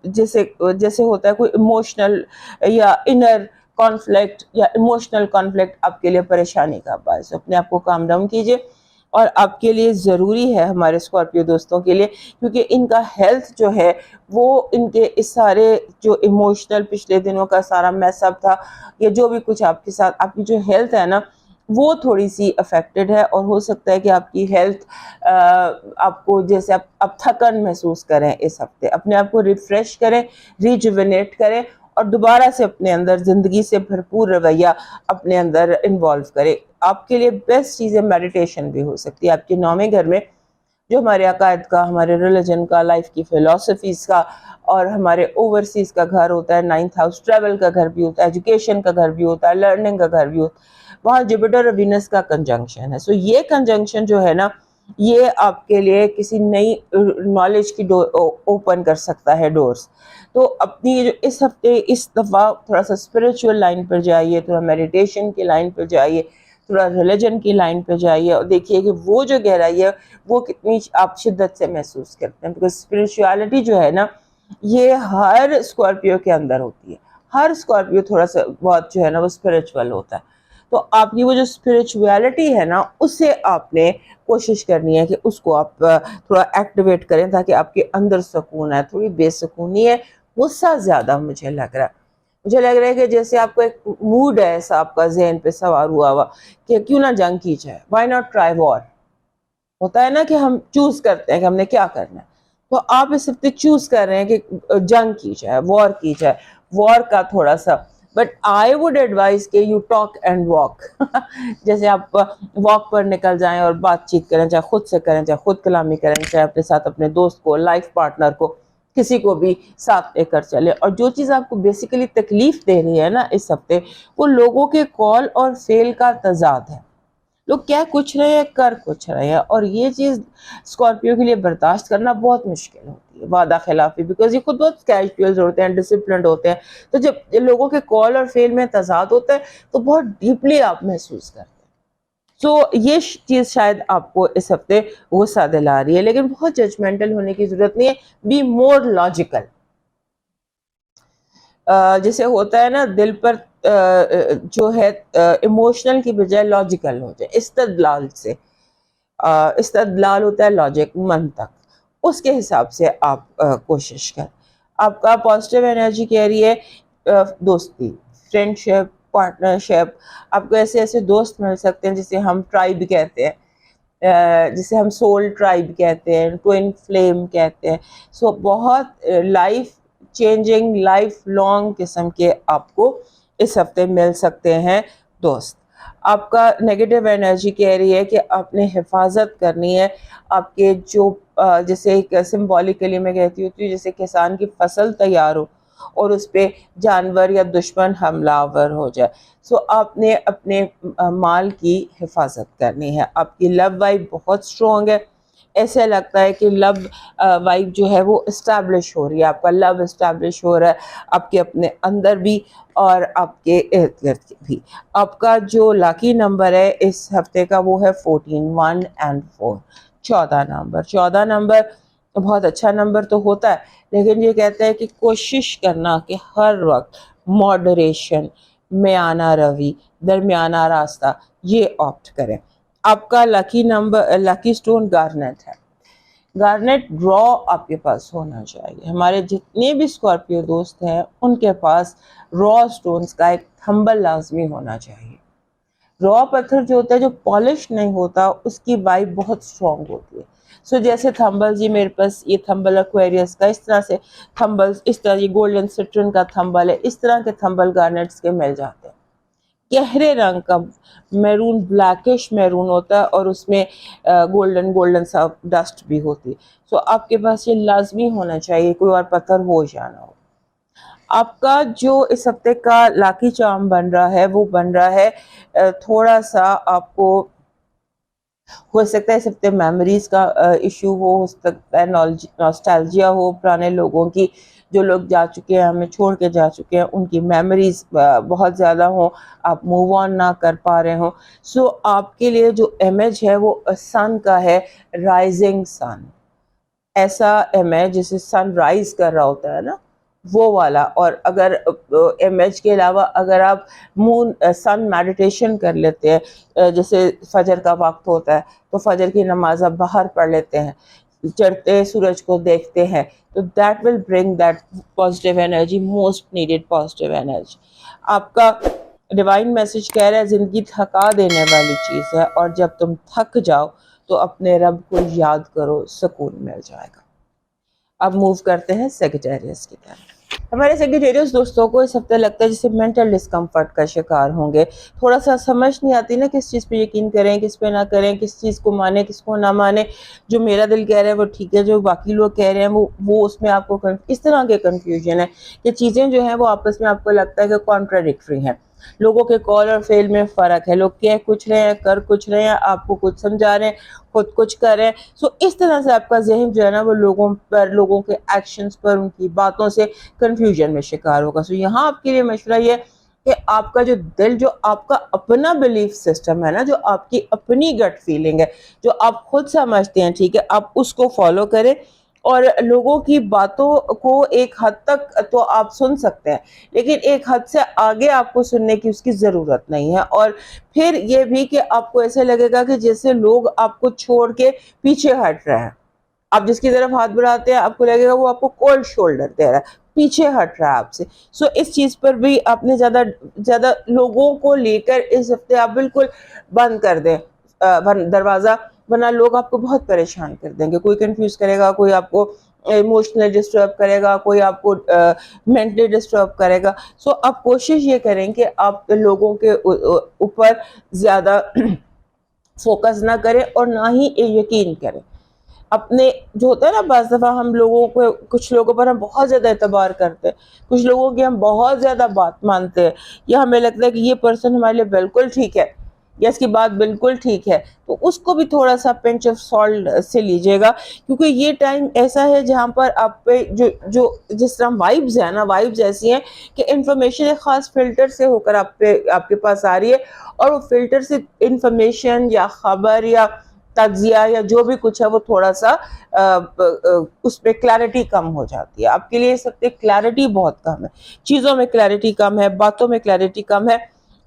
جیسے ہوتا ہے کوئی ایموشنل یا انر کانفلکٹ یا ایموشنل کانفلکٹ آپ کے لیے پریشانی کا باعث ہے. اپنے آپ کو کام ڈاؤن کیجیے, اور آپ کے لیے ضروری ہے ہمارے اسکارپیو دوستوں کے لیے, کیونکہ ان کا ہیلتھ جو ہے وہ ان کے اس سارے جو ایموشنل پچھلے دنوں کا سارا میس اپ تھا, یا جو بھی کچھ آپ کے ساتھ, آپ کی جو ہیلتھ ہے نا وہ تھوڑی سی افیکٹڈ ہے. اور ہو سکتا ہے کہ آپ کی ہیلتھ آپ کو جیسے آپ تھکن محسوس کریں اس ہفتے. اپنے آپ کو ریفریش کریں, ریجوینیٹ کریں, اور دوبارہ سے اپنے اندر زندگی سے بھرپور رویہ اپنے اندر انوالو کریں. آپ کے لیے بیسٹ چیزیں میڈیٹیشن بھی ہو سکتی ہے. آپ کے 9ویں گھر میں جو ہمارے عقائد کا, ہمارے ریلیجن کا, لائف کی فلسفیز کا, اور ہمارے اوورسیز کا گھر ہوتا ہے. 9th ہاؤس ٹریول کا گھر بھی ہوتا ہے, ایجوکیشن کا گھر بھی ہوتا ہے, لرننگ کا گھر بھی ہوتا ہے. وہاں جوپیٹر اور وینس کا کنجنکشن ہے. سو یہ کنجنکشن جو ہے نا یہ آپ کے لیے کسی نئی نالج کی اوپن کر سکتا ہے ڈورز. تو اپنی اس ہفتے اس دفعہ تھوڑا سا اسپرچول لائن پر جائیے, تھوڑا میڈیٹیشن کی لائن پر جائیے, تھوڑا ریلیجن کی لائن پہ جائیے, اور دیکھیے کہ وہ جو گہرائی ہے وہ کتنی آپ شدت سے محسوس کرتے ہیں. بیکاز اسپرچویلٹی جو ہے نا یہ ہر اسکارپیو کے اندر ہوتی ہے. ہر اسکارپیو تھوڑا سا بہت جو ہے نا وہ اسپرچول ہوتا ہے. تو آپ کی وہ جو اسپرچویلٹی ہے نا اسے آپ نے کوشش کرنی ہے کہ اس کو آپ تھوڑا ایکٹیویٹ کریں, تاکہ آپ کے اندر سکون ہے. تھوڑی بے سکونی ہے, غصہ زیادہ مجھے لگ رہا ہے کہ جیسے آپ کو ایک موڈ ہے ایسا آپ کا ذہن پہ سوار ہوا کہ کیوں نہ جنگ کی جائے, وائی ناٹ ٹرائی وار. ہوتا ہے نا کہ ہم چوز کرتے ہیں کہ ہم نے کیا کرنا ہے, تو آپ اس ہفتے چوز کر رہے ہیں کہ جنگ کی جائے, وار کی جائے. وار کا تھوڑا سا, بٹ آئی ووڈ ایڈوائز کہ یو ٹاک اینڈ واک. جیسے آپ واک پر نکل جائیں اور بات چیت کریں, چاہے خود سے کریں, چاہے خود کلامی کریں, چاہے اپنے ساتھ اپنے دوست کو, لائف پارٹنر کو, کسی کو بھی ساتھ لے کر چلے. اور جو چیز آپ کو بیسیکلی تکلیف دے رہی ہے نا اس ہفتے, وہ لوگوں کے کال اور فیل کا تضاد ہے. لوگ کہہ کچھ رہے ہیں, کر کچھ رہے ہیں, اور یہ چیز اسکارپیو کے لیے برداشت کرنا بہت مشکل ہوتی ہے. وعدہ خلافی, بیکاز یہ خود بہت کیجول ہوتے ہیں, ڈسپلنڈ ہوتے ہیں. تو جب لوگوں کے کال اور فیل میں تضاد ہوتا ہے تو بہت ڈیپلی آپ محسوس کرتے ہیں. سو یہ چیز شاید آپ کو اس ہفتے غصہ دلا رہی ہے, لیکن بہت ججمنٹل ہونے کی ضرورت نہیں ہے. Be more logical. جیسے ہوتا ہے نا دل پر جو ہے ایموشنل کی بجائے لاجیکل ہو جائے, استدلال سے. استدلال ہوتا ہے لاجک, منطق, اس کے حساب سے آپ کوشش کریں. آپ کا پازیٹیو انرجی کہہ رہی ہے دوستی, فرینڈ شپ, پارٹنرشپ. آپ کو ایسے ایسے دوست مل سکتے ہیں جسے ہم ٹرائب کہتے ہیں, جسے ہم سول ٹرائب کہتے ہیں, ٹوئن فلیم کہتے ہیں. سو بہت لائف چینجنگ, لائف لانگ قسم کے آپ کو اس ہفتے مل سکتے ہیں دوست. آپ کا نیگیٹو انرجی کہہ رہی ہے کہ آپ نے حفاظت کرنی ہے آپ کے جو جیسے ایک سمبولیکلی میں کہتی ہوتی ہوں جیسے کسان کی فصل تیار ہو اور اس پہ جانور یا دشمن حملہ آور ہو جائے. سو آپ نے اپنے مال کی حفاظت کرنی ہے. آپ کی لو وائب بہت اسٹرانگ ہے. ایسے لگتا ہے کہ لو وائب جو ہے وہ اسٹیبلش ہو رہی ہے. آپ کا لو اسٹیبلش ہو رہا ہے آپ کے اپنے اندر بھی اور آپ کے ارد گرد بھی. آپ کا جو لاکی نمبر ہے اس ہفتے کا وہ ہے 14 1 and 4 14 نمبر. 14 نمبر بہت اچھا نمبر تو ہوتا ہے لیکن یہ کہتا ہے کہ کوشش کرنا کہ ہر وقت ماڈریشن میانہ روی درمیانہ راستہ یہ آپٹ کریں. آپ کا لکی سٹون گارنیٹ ہے. گارنیٹ ڈرا آپ کے پاس ہونا چاہیے. ہمارے جتنے بھی اسکارپیو دوست ہیں ان کے پاس را سٹونز کا ایک تھمبل لازمی ہونا چاہیے. را پتھر جو ہوتا ہے جو پالش نہیں ہوتا اس کی وائب بہت اسٹرانگ ہوتی ہے. سو جیسے تھمبل جی میرے پاس یہ تھمبل ایکویریس کا اس طرح سے تھمبل اس طرح یہ گولڈن سٹرن کا تھمبل ہے. اس طرح کے تھمبل گارنیٹس کے مل جاتے ہیں. گہرے رنگ کا میرون بلیکش میرون ہوتا ہے اور اس میں گولڈن سا ڈسٹ بھی ہوتی ہے. سو آپ کے پاس یہ لازمی ہونا چاہیے کوئی اور پتھر ہو یا نہ ہو. آپ کا جو اس ہفتے کا لاکی چارم بن رہا ہے وہ بن رہا ہے تھوڑا سا آپ کو ہو سکتا ہے اس ہفتے میموریز کا ایشو ہو سکتا ہے نوسٹالجیا ہو پرانے لوگوں کی جو لوگ جا چکے ہیں ہمیں چھوڑ کے جا چکے ہیں ان کی میموریز بہت زیادہ ہوں آپ موو آن نہ کر پا رہے ہوں. سو آپ کے لیے جو امیج ہے وہ سن کا ہے رائزنگ سن. ایسا امیج جسے سن رائز کر رہا ہوتا ہے نا وہ والا. اور اگر امیج کے علاوہ اگر آپ مون سن میڈیٹیشن کر لیتے ہیں جیسے فجر کا وقت ہوتا ہے تو فجر کی نماز آپ باہر پڑھ لیتے ہیں چڑھتے سورج کو دیکھتے ہیں تو that will bring that positive energy most needed positive energy. آپ کا ڈیوائن میسج کہہ رہا ہے زندگی تھکا دینے والی چیز ہے اور جب تم تھک جاؤ تو اپنے رب کو یاد کرو سکون مل جائے گا. اب موو کرتے ہیں سیگیٹیریس کی طرف. ہمارے سیگیٹیریس دوستوں کو اس ہفتے لگتا ہے جیسے مینٹل ڈسکمفرٹ کا شکار ہوں گے. تھوڑا سا سمجھ نہیں آتی نا کس چیز پہ یقین کریں کس پہ نہ کریں کس چیز کو مانیں کس کو نہ مانیں. جو میرا دل کہہ رہا ہے وہ ٹھیک ہے جو باقی لوگ کہہ رہے ہیں وہ اس میں آپ کو اس طرح کے کنفیوژن ہے کہ چیزیں جو ہیں وہ آپس میں آپ کو لگتا ہے کہ کانٹراڈکٹری ہیں. لوگوں کے کال اور فیل میں فرق ہے. لوگ کہہ کچھ رہے ہیں کر کچھ رہے ہیں آپ کو کچھ سمجھا رہے ہیں خود کچھ کر رہے ہیں. سو اس طرح سے آپ کا ذہن جو ہے نا وہ لوگوں پر لوگوں کے ایکشنز پر ان کی باتوں سے کنفیوژن میں شکار ہوگا. سو یہاں آپ کے لیے مشورہ یہ کہ آپ کا جو دل جو آپ کا اپنا بلیف سسٹم ہے نا جو آپ کی اپنی گٹ فیلنگ ہے جو آپ خود سمجھتے ہیں ٹھیک ہے آپ اس کو فالو کریں. اور لوگوں کی باتوں کو ایک حد تک تو آپ سن سکتے ہیں لیکن ایک حد سے آگے آپ کو سننے کی اس کی ضرورت نہیں ہے. اور پھر یہ بھی کہ آپ کو ایسے لگے گا کہ جیسے لوگ آپ کو چھوڑ کے پیچھے ہٹ رہے ہیں. آپ جس کی طرف ہاتھ بڑھاتے ہیں آپ کو لگے گا وہ آپ کو کولڈ شولڈر دے رہا ہے پیچھے ہٹ رہا ہے آپ سے. سو اس چیز پر بھی آپ نے زیادہ لوگوں کو لے کر اس ہفتے آپ بالکل بند کر دیں دروازہ ورنہ لوگ آپ کو بہت پریشان کر دیں گے. کوئی کنفیوز کرے گا کوئی آپ کو ایموشنل ڈسٹرب کرے گا کوئی آپ کو مینٹلی ڈسٹرب کرے گا. سو آپ کوشش یہ کریں کہ آپ لوگوں کے اوپر زیادہ فوکس نہ کریں اور نہ ہی یقین کریں. اپنے جو ہوتا ہے نا بعض دفعہ ہم لوگوں کو کچھ لوگوں پر ہم بہت زیادہ اعتبار کرتے ہیں کچھ لوگوں کی ہم بہت زیادہ بات مانتے ہیں یا ہمیں لگتا ہے کہ یہ پرسن ہمارے لیے بالکل ٹھیک ہے یا اس کی بات بالکل ٹھیک ہے تو اس کو بھی تھوڑا سا پنچ آف سالٹ سے لیجیے گا کیونکہ یہ ٹائم ایسا ہے جہاں پر آپ پہ جو جس طرح وائبز ہیں نا وائبز ایسی ہیں کہ انفارمیشن ایک خاص فلٹر سے ہو کر آپ کے پاس آ رہی ہے اور وہ فلٹر سے انفارمیشن یا خبر یا تجزیہ یا جو بھی کچھ ہے وہ تھوڑا سا اس پہ کلیرٹی کم ہو جاتی ہے. آپ کے لیے سب کلیرٹی بہت کم ہے چیزوں میں کلیرٹی کم ہے باتوں میں کلیرٹی کم ہے.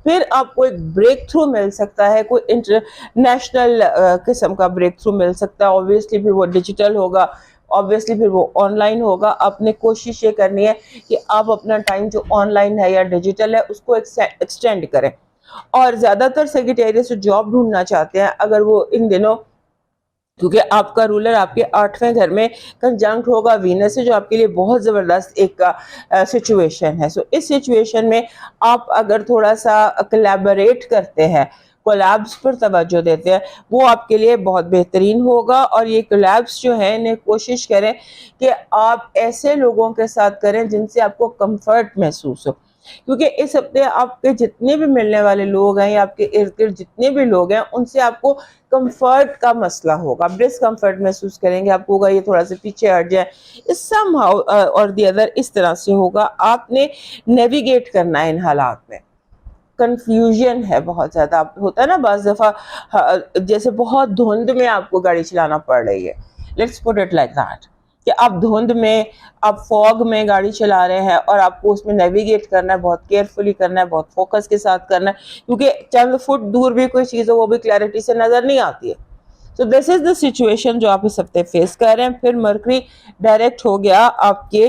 پھر آپ کو ایک بریک تھرو مل سکتا ہے کوئی انٹرنیشنل قسم کا بریک تھرو مل سکتا ہے. اوبویسلی پھر وہ ڈیجیٹل ہوگا اوبویسلی پھر وہ آن لائن ہوگا. آپ نے کوشش یہ کرنی ہے کہ آپ اپنا ٹائم جو آن لائن ہے یا ڈیجیٹل ہے اس کو ایکسٹینڈ کریں. اور زیادہ تر سیگیٹیریس جو جاب ڈھونڈنا چاہتے ہیں اگر وہ ان دنوں کیونکہ آپ کا رولر آپ کے 8ویں گھر میں کنجنکٹ ہوگا وینس سے، جو آپ کے لیے بہت زبردست ایک سچویشن ہے. سو اس سچویشن میں آپ اگر تھوڑا سا کولیبوریٹ کرتے ہیں، کولیبس پر توجہ دیتے ہیں، وہ آپ کے لیے بہت بہترین ہوگا. اور یہ کولیبس جو ہے انہیں کوشش کریں کہ آپ ایسے لوگوں کے ساتھ کریں جن سے آپ کو کمفرٹ محسوس ہو، کیونکہ اس ہفتے آپ کے جتنے بھی ملنے والے لوگ ہیں یا آپ کے ارد گرد جتنے بھی لوگ ہیں ان سے آپ کو کمفرٹ کا مسئلہ ہوگا، ڈسکمفرٹ محسوس کریں گے، آپ کو ہوگا یہ تھوڑا سا پیچھے ہٹ جائے، سم ہاؤ اور دی ادر اس طرح سے ہوگا. آپ نے نیویگیٹ کرنا ہے ان حالات میں. کنفیوژن ہے بہت زیادہ، ہوتا ہے نا بعض دفعہ جیسے بہت دھند میں آپ کو گاڑی چلانا پڑ رہی ہے، let's put it like that, کہ آپ دھند میں، آپ فوگ میں گاڑی چلا رہے ہیں اور آپ کو اس میں نیویگیٹ کرنا ہے، بہت کیئرفلی کرنا ہے، بہت فوکس کے ساتھ کرنا ہے، کیونکہ چند فٹ دور بھی کوئی چیز ہو وہ بھی کلیئرٹی سے نظر نہیں آتی ہے. So this is the situation جو آپ اس ہفتے فیس کر رہے ہیں. پھر مرکری ڈائریکٹ ہو گیا آپ کے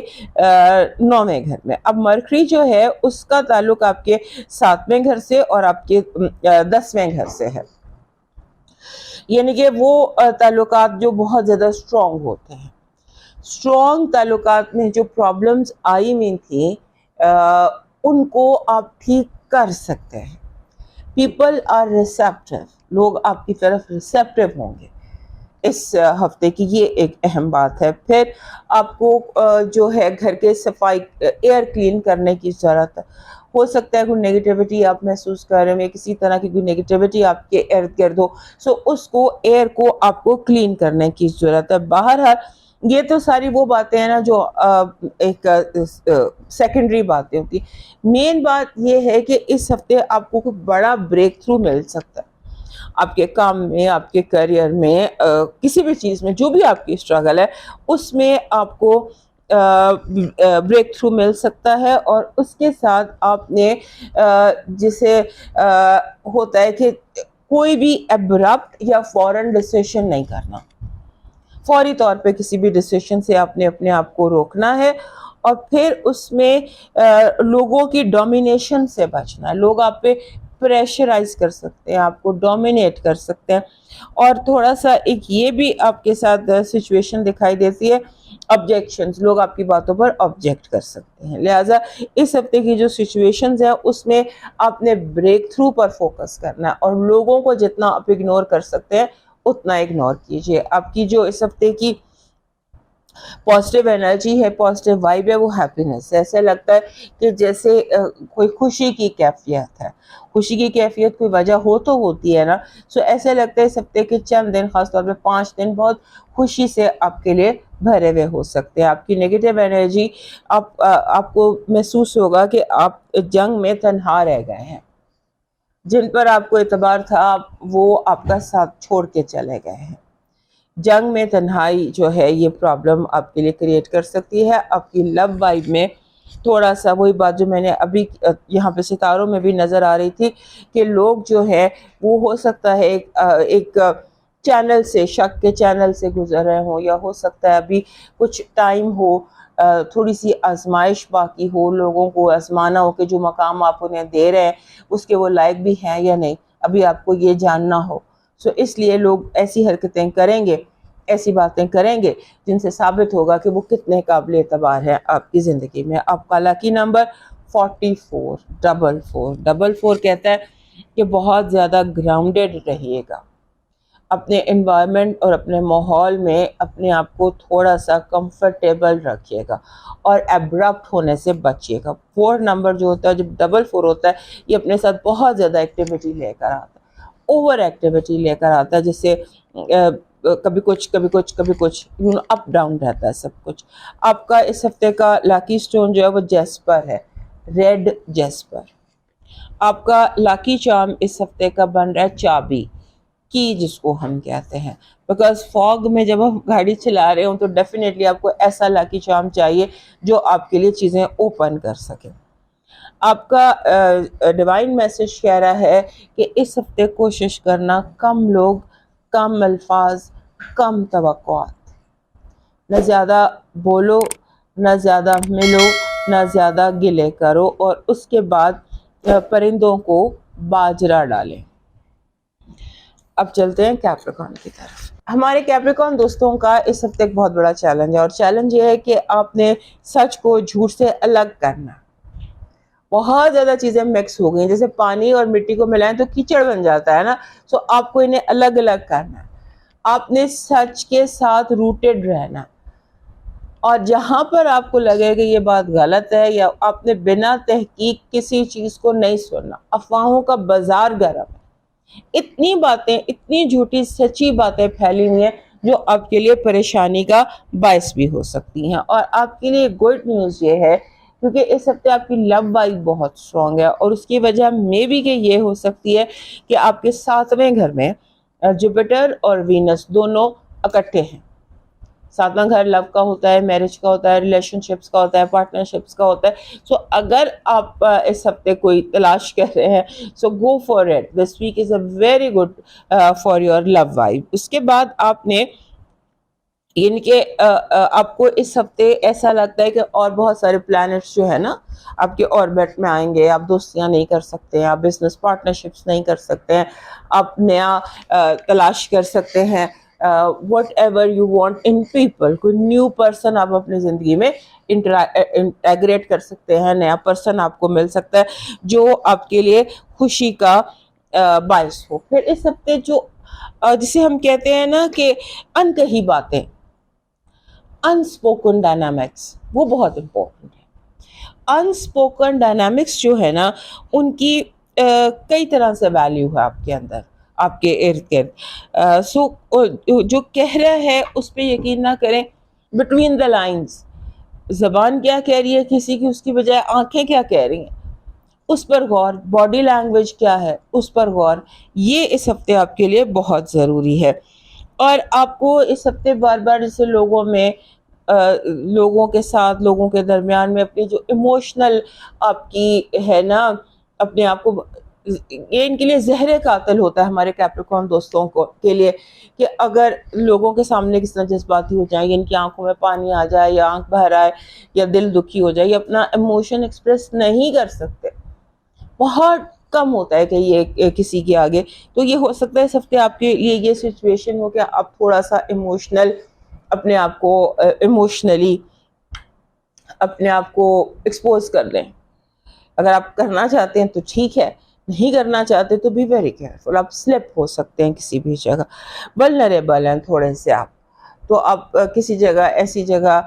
9ویں گھر میں. اب مرکری جو ہے اس کا تعلق آپ کے 7ویں گھر سے اور آپ کے 10ویں گھر سے ہے، یعنی کہ وہ تعلقات جو بہت زیادہ اسٹرانگ ہوتے ہیں. اسٹرانگ تعلقات میں جو پرابلمز آئی ہوئی تھیں ان کو آپ ٹھیک کر سکتے ہیں. پیپل آر ریسیپٹیو، لوگ آپ کی طرف ریسیپٹیو ہوں گے اس ہفتے کی، یہ ایک اہم بات ہے. پھر آپ کو جو ہے گھر کے صفائی، ایئر کلین کرنے کی ضرورت ہے. ہو سکتا ہے کوئی نیگیٹیوٹی آپ محسوس کر رہے ہیں، کسی طرح کی کوئی نیگیٹیوٹی آپ کے ارد گرد ہو، سو اس کو ایئر کو آپ کو کلین کرنے کی ضرورت ہے. بہرحال یہ تو ساری وہ باتیں ہیں نا جو ایک سیکنڈری باتیں ہوتی. مین بات یہ ہے کہ اس ہفتے آپ کو کوئی بڑا بریک تھرو مل سکتا ہے آپ کے کام میں، آپ کے کیریئر میں، کسی بھی چیز میں جو بھی آپ کی اسٹرگل ہے اس میں آپ کو بریک تھرو مل سکتا ہے. اور اس کے ساتھ آپ نے جسے ہوتا ہے کہ کوئی بھی ایبرپٹ یا فوراً ڈیسیشن نہیں کرنا، فوری طور پہ کسی بھی ڈیسیشن سے آپ نے اپنے آپ کو روکنا ہے. اور پھر اس میں لوگوں کی ڈومینیشن سے بچنا ہے. لوگ آپ پہ پریشرائز کر سکتے ہیں، آپ کو ڈومینیٹ کر سکتے ہیں. اور تھوڑا سا ایک یہ بھی آپ کے ساتھ سچویشن دکھائی دیتی ہے، آبجیکشنز، لوگ آپ کی باتوں پر آبجیکٹ کر سکتے ہیں. لہٰذا اس ہفتے کی جو سچویشنز ہیں اس میں آپ نے بریک تھرو پر فوکس کرنا ہے، اور لوگوں کو جتنا آپ اگنور کر سکتے ہیں اتنا اگنور کیجیے. آپ کی جو اس ہفتے کی پازیٹیو انرجی ہے، پازیٹیو وائب ہے، وہ ہیپینس ہے. ایسا لگتا ہے کہ جیسے کوئی خوشی کی کیفیت ہے. خوشی کی کیفیت کوئی وجہ ہو تو ہوتی ہے نا. سو ایسا لگتا ہے اس ہفتے کے چند دن، خاص طور پہ 5 دن بہت خوشی سے آپ کے لیے بھرے ہوئے ہو سکتے ہیں. آپ کی نیگیٹو انرجی، آپ کو محسوس ہوگا کہ آپ جنگ میں تنہا رہ گئے ہیں. جن پر آپ کو اعتبار تھا وہ آپ کا ساتھ چھوڑ کے چلے گئے ہیں. جنگ میں تنہائی جو ہے یہ پرابلم آپ کے لیے کریٹ کر سکتی ہے. آپ کی لو وائب میں تھوڑا سا وہی بات جو میں نے ابھی یہاں پہ ستاروں میں بھی نظر آ رہی تھی کہ لوگ جو ہے وہ ہو سکتا ہے ایک چینل سے، شک کے چینل سے گزر رہے ہوں، یا ہو سکتا ہے ابھی کچھ ٹائم ہو، تھوڑی سی آزمائش باقی ہو، لوگوں کو آزمانا ہو کہ جو مقام آپ انہیں دے رہے ہیں اس کے وہ لائق بھی ہیں یا نہیں، ابھی آپ کو یہ جاننا ہو. سو اس لیے لوگ ایسی حرکتیں کریں گے، ایسی باتیں کریں گے جن سے ثابت ہوگا کہ وہ کتنے قابل اعتبار ہیں آپ کی زندگی میں. آپ کا لکی نمبر 44، 44 کہتا ہے کہ بہت زیادہ گراؤنڈڈ رہیے گا اپنے انوائرمنٹ اور اپنے ماحول میں، اپنے آپ کو تھوڑا سا کمفرٹیبل رکھیے گا اور ایبرپٹ ہونے سے بچیے گا. 4 نمبر جو ہوتا ہے، جب 44 ہوتا ہے، یہ اپنے ساتھ بہت زیادہ ایکٹیویٹی لے کر آتا ہے، اوور ایکٹیویٹی لے کر آتا ہے، جس سے کبھی کچھ اپ ڈاؤن رہتا ہے سب کچھ. آپ کا اس ہفتے کا لاکی سٹون جو ہے وہ جیسپر ہے، ریڈ جیسپر. آپ کا لاکی چارم اس ہفتے کا بن رہا ہے چابی کی، جس کو ہم کہتے ہیں، بیکاز فاگ میں جب ہم گاڑی چلا رہے ہوں تو ڈیفینیٹلی آپ کو ایسا لاکی چارم چاہیے جو آپ کے لیے چیزیں اوپن کر سکے. آپ کا ڈیوائن میسج کہہ رہا ہے کہ اس ہفتے کوشش کرنا کم لوگ، کم الفاظ، کم توقعات. نہ زیادہ بولو، نہ زیادہ ملو، نہ زیادہ گلے کرو، اور اس کے بعد پرندوں کو باجرا ڈالیں. اب چلتے ہیں کیپریکارن کی طرف. ہمارے کیپریکن دوستوں کا اس ہفتے ایک بہت بڑا چیلنج ہے، اور چیلنج یہ ہے کہ آپ نے سچ کو جھوٹ سے الگ کرنا. بہت زیادہ چیزیں مکس ہو گئی، جیسے پانی اور مٹی کو ملائیں تو کیچڑ بن جاتا ہے نا. سو آپ کو انہیں الگ الگ کرنا ہے. آپ نے سچ کے ساتھ روٹڈ رہنا، اور جہاں پر آپ کو لگے کہ یہ بات غلط ہے یا آپ نے بنا تحقیق کسی چیز کو نہیں سننا. افواہوں کا بازار گرم ہے، اتنی باتیں، اتنی جھوٹی سچی باتیں پھیلی ہوئی ہیں جو آپ کے لیے پریشانی کا باعث بھی ہو سکتی ہیں. اور آپ کے لیے گڈ نیوز یہ ہے کیونکہ اس ہفتے آپ کی لو وائب بہت اسٹرانگ ہے، اور اس کی وجہ میں بھی کہ یہ ہو سکتی ہے کہ آپ کے 7ویں گھر میں جوپیٹر اور وینس دونوں اکٹھے ہیں. 7واں گھر لو کا ہوتا ہے، میرج کا ہوتا ہے، ریلیشن شپس کا ہوتا ہے، پارٹنرشپس کا ہوتا ہے. سو اگر آپ اس ہفتے کوئی تلاش کر رہے ہیں so go for it. This week is a very good for your love vibe. اس کے بعد آپ نے ان کے آپ کو اس ہفتے ایسا لگتا ہے کہ اور بہت سارے پلانٹس جو ہے نا آپ کے آربٹ میں آئیں گے. آپ دوستیاں نہیں کر سکتے ہیں، آپ بزنس پارٹنرشپس نہیں کر سکتے ہیں، آپ نیا تلاش کر سکتے ہیں. What ever you want in people, کوئی نیو پرسن آپ اپنی زندگی میں انٹیگریٹ کر سکتے ہیں. نیا پرسن آپ کو مل سکتا ہے جو آپ کے لیے خوشی کا باعث ہو. پھر اس ہفتے جو جسے ہم کہتے ہیں نا کہ انکہی باتیں، انسپوکن ڈائنامکس، وہ بہت امپورٹنٹ ہے. انسپوکن ڈائنامکس جو ہے نا ان کی کئی طرح سے ویلیو ہے آپ کے اندر، آپ کے ارد گرد. سو جو کہہ رہا ہے اس پہ یقین نہ کریں. بٹوین دا لائنز زبان کیا کہہ رہی ہے کسی کی، اس کی بجائے آنکھیں کیا کہہ رہی ہیں اس پر غور. باڈی لینگویج کیا ہے اس پر غور. یہ اس ہفتے آپ کے لیے بہت ضروری ہے. اور آپ کو اس ہفتے بار بار جیسے لوگوں کے ساتھ، لوگوں کے درمیان میں اپنی جو ایموشنل آپ کی ہے نا، اپنے آپ کو، یہ ان کے لیے زہر قاتل ہوتا ہے ہمارے کیپریکن دوستوں کو کے لیے کہ اگر لوگوں کے سامنے کس طرح جذباتی ہو جائیں، ان کی آنکھوں میں پانی آ جائے یا آنکھ بھر آئے یا دل دکھی ہو جائے یا اپنا ایموشن ایکسپریس نہیں کر سکتے. بہت کم ہوتا ہے کہ یہ کسی کے آگے. تو یہ ہو سکتا ہے اس ہفتے آپ کے لیے یہ سچویشن ہو کہ آپ تھوڑا سا ایموشنل، اپنے آپ کو ایموشنلی اپنے آپ کو ایکسپوز کر لیں. اگر آپ کرنا چاہتے ہیں تو ٹھیک ہے، نہیں کرنا چاہتے تو بی ویری کیئرفل. آپ سلپ ہو سکتے ہیں کسی بھی جگہ. ولنریبل ہیں تھوڑے سے آپ، تو آپ کسی جگہ، ایسی جگہ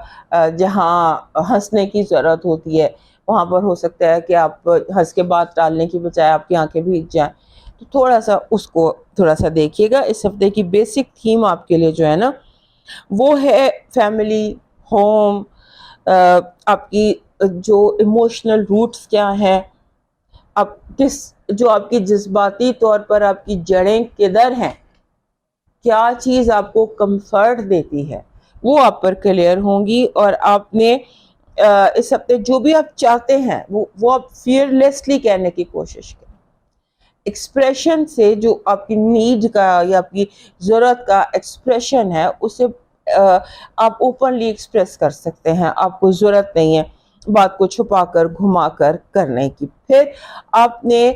جہاں ہنسنے کی ضرورت ہوتی ہے وہاں پر ہو سکتا ہے کہ آپ ہنس کے بات ٹالنے کی بجائے آپ کی آنکھیں بھیگ جائیں. تو تھوڑا سا اس کو تھوڑا سا دیکھیے گا. اس ہفتے کی بیسک تھیم آپ کے لیے جو ہے نا وہ ہے فیملی، ہوم، آپ کی جو ایموشنل روٹس کیا ہیں، آپ جو آپ کی جذباتی طور پر آپ کی جڑیں کدھر ہیں، کیا چیز آپ کو کمفرٹ دیتی ہے، وہ آپ پر کلیئر ہوں گی. اور آپ نے اس ہفتے جو بھی آپ چاہتے ہیں وہ آپ فیئرلیسلی کہنے کی کوشش کریں. ایکسپریشن سے جو آپ کی نیڈ کا یا آپ کی ضرورت کا ایکسپریشن ہے اسے آپ اوپنلی ایکسپریس کر سکتے ہیں. آپ کو ضرورت نہیں ہے بات کو چھپا کر گھما کر کرنے کی. پھر آپ نے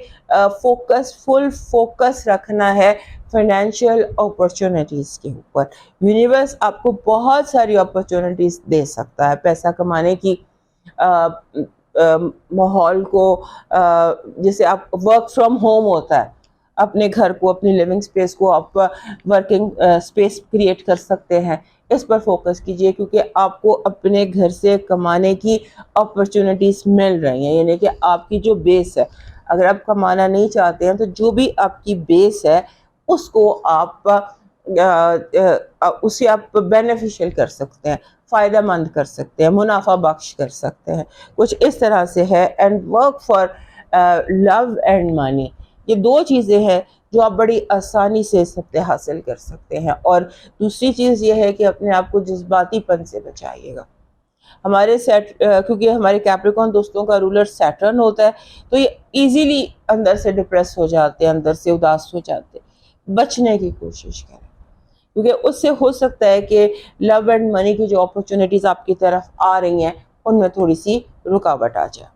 فل فوکس رکھنا ہے فائنینشیل اپرچونٹیز کے اوپر. یونیورس آپ کو بہت ساری اپرچونٹیز دے سکتا ہے پیسہ کمانے کی. ماحول کو، جیسے آپ ورک فرام ہوم ہوتا ہے، اپنے گھر کو، اپنی لیونگ سپیس کو آپ ورکنگ سپیس کریٹ کر سکتے ہیں. اس پر فوکس کیجئے کیونکہ آپ کو اپنے گھر سے کمانے کی اپرچونٹیز مل رہی ہیں. یعنی کہ آپ کی جو بیس ہے، اگر آپ کمانا نہیں چاہتے ہیں تو جو بھی آپ کی بیس ہے اس کو آپ اسے آپ بینیفیشل کر سکتے ہیں، فائدہ مند کر سکتے ہیں، منافع بخش کر سکتے ہیں. کچھ اس طرح سے ہے. And work for love and money, یہ دو چیزیں ہیں جو آپ بڑی آسانی سے اس ہفتے حاصل کر سکتے ہیں. اور دوسری چیز یہ ہے کہ اپنے آپ کو جذباتی پن سے بچائیے گا. کیونکہ ہمارے کیپریکن دوستوں کا رولر سیٹرن ہوتا ہے تو یہ ایزیلی اندر سے ڈپریس ہو جاتے ہیں، اندر سے اداس ہو جاتے ہیں. بچنے کی کوشش کریں کیونکہ اس سے ہو سکتا ہے کہ لو اینڈ منی کی جو اپرچونٹیز آپ کی طرف آ رہی ہیں ان میں تھوڑی سی رکاوٹ آ جائے.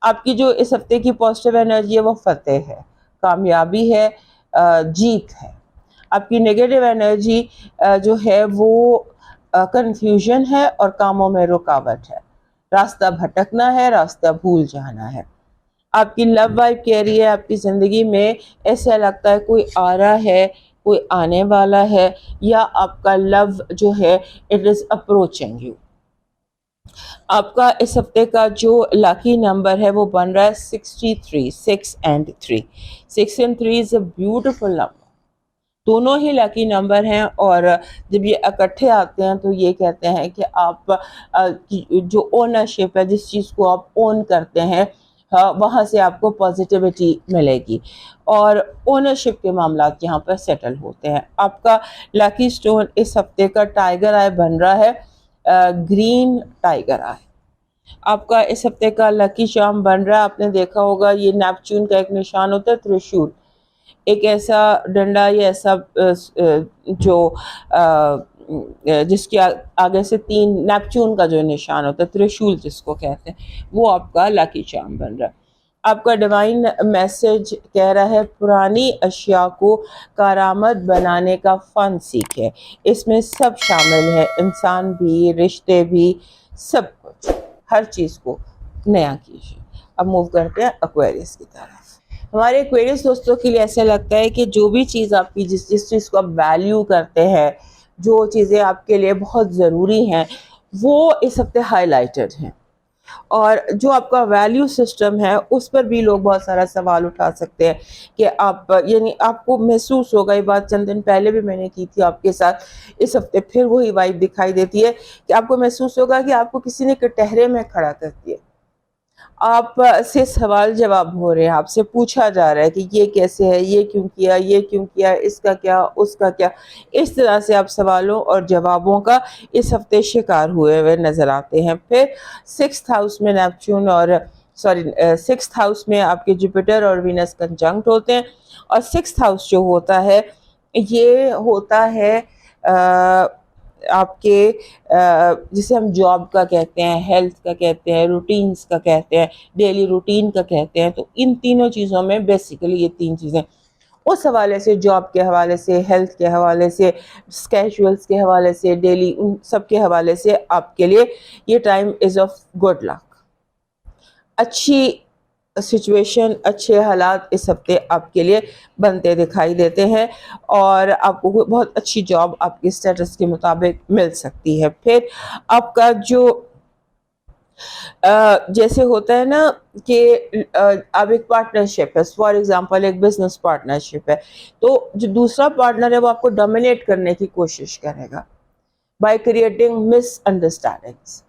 آپ کی جو اس ہفتے کی پازیٹیو انرجی ہے وہ فتح ہے، کامیابی ہے، جیت ہے. آپ کی نگیٹو انرجی جو ہے وہ کنفیوژن ہے اور کاموں میں رکاوٹ ہے، راستہ بھٹکنا ہے، راستہ بھول جانا ہے۔ آپ کی لو وائب کہہ رہی ہے آپ کی زندگی میں ایسا لگتا ہے کوئی آ رہا ہے، کوئی آنے والا ہے، یا آپ کا لو جو ہے اٹ از اپروچنگ یو۔ آپ کا اس ہفتے کا جو لاکی نمبر ہے وہ بن رہا ہے 63، 6 and 3۔ 6 and 3 is a beautiful number, دونوں ہی لکی نمبر ہیں، اور جب یہ اکٹھے آتے ہیں تو یہ کہتے ہیں کہ آپ جو اونرشپ ہے، جس چیز کو آپ اون کرتے ہیں وہاں سے آپ کو پازیٹیوٹی ملے گی، اور اونرشپ کے معاملات یہاں پر سیٹل ہوتے ہیں۔ آپ کا لکی سٹون اس ہفتے کا ٹائیگر آئی بن رہا ہے گرین ٹائیگر آئی۔ آپ کا اس ہفتے کا لکی چارم بن رہا ہے، آپ نے دیکھا ہوگا یہ نیپچون کا ایک نشان ہوتا ہے ترشول، ایک ایسا ڈنڈا یا ایسا جو جس کے آگے سے 3 نیپچون کا جو نشان ہوتا ہے ترشول جس کو کہتے ہیں، وہ آپ کا لاکی چارم بن رہا ہے۔ آپ کا ڈیوائن میسج کہہ رہا ہے پرانی اشیاء کو کارآمد بنانے کا فن سیکھے، اس میں سب شامل ہے، انسان بھی، رشتے بھی، سب کچھ، ہر چیز کو نیا کیجیے۔ اب موو کرتے ہیں ایکویرئس کی طرف۔ ہمارے ایکویرئس دوستوں کے لیے ایسا لگتا ہے کہ جو بھی چیز آپ کی جس چیز کو آپ ویلیو کرتے ہیں، جو چیزیں آپ کے لیے بہت ضروری ہیں، وہ اس ہفتے ہائی لائٹڈ ہیں، اور جو آپ کا ویلیو سسٹم ہے اس پر بھی لوگ بہت سارا سوال اٹھا سکتے ہیں کہ آپ یعنی آپ کو محسوس ہوگا، یہ بات چند دن پہلے بھی میں نے کی تھی آپ کے ساتھ، اس ہفتے پھر وہی وائب دکھائی دیتی ہے کہ آپ کو محسوس ہوگا کہ آپ کو کسی نے کٹہرے میں کھڑا کر دیا، آپ سے سوال جواب ہو رہے ہیں، آپ سے پوچھا جا رہا ہے کہ یہ کیسے ہے، یہ کیوں کیا، یہ کیوں کیا، اس کا کیا، اس کا کیا، اس طرح سے آپ سوالوں اور جوابوں کا اس ہفتے شکار ہوئے نظر آتے ہیں۔ پھر 6th ہاؤس میں نیپچون اور 6th ہاؤس میں آپ کے جوپیٹر اور وینس کنجنکٹ ہوتے ہیں، اور 6th ہاؤس جو ہوتا ہے یہ ہوتا ہے آپ کے جسے ہم جاب کا کہتے ہیں، ہیلتھ کا کہتے ہیں، روٹینز کا کہتے ہیں، ڈیلی روٹین کا کہتے ہیں، تو ان تینوں چیزوں میں بیسیکلی یہ 3 چیزیں اس حوالے سے، جاب کے حوالے سے، ہیلتھ کے حوالے سے، اسکیجولز کے حوالے سے، ڈیلی ان سب کے حوالے سے آپ کے لیے یہ time is of good luck, اچھی سچویشن، اچھے حالات اس ہفتے آپ کے لیے بنتے دکھائی دیتے ہیں، اور آپ کو بہت اچھی جاب آپ کے اسٹیٹس کے مطابق مل سکتی ہے۔ پھر آپ کا جو جیسے ہوتا ہے نا کہ اب ایک پارٹنرشپ ہے، فار ایگزامپل ایک بزنس پارٹنرشپ ہے، تو جو دوسرا پارٹنر ہے وہ آپ کو ڈومینیٹ کرنے کی کوشش کرے گا بائی کریٹنگ مس انڈرسٹینڈنگس،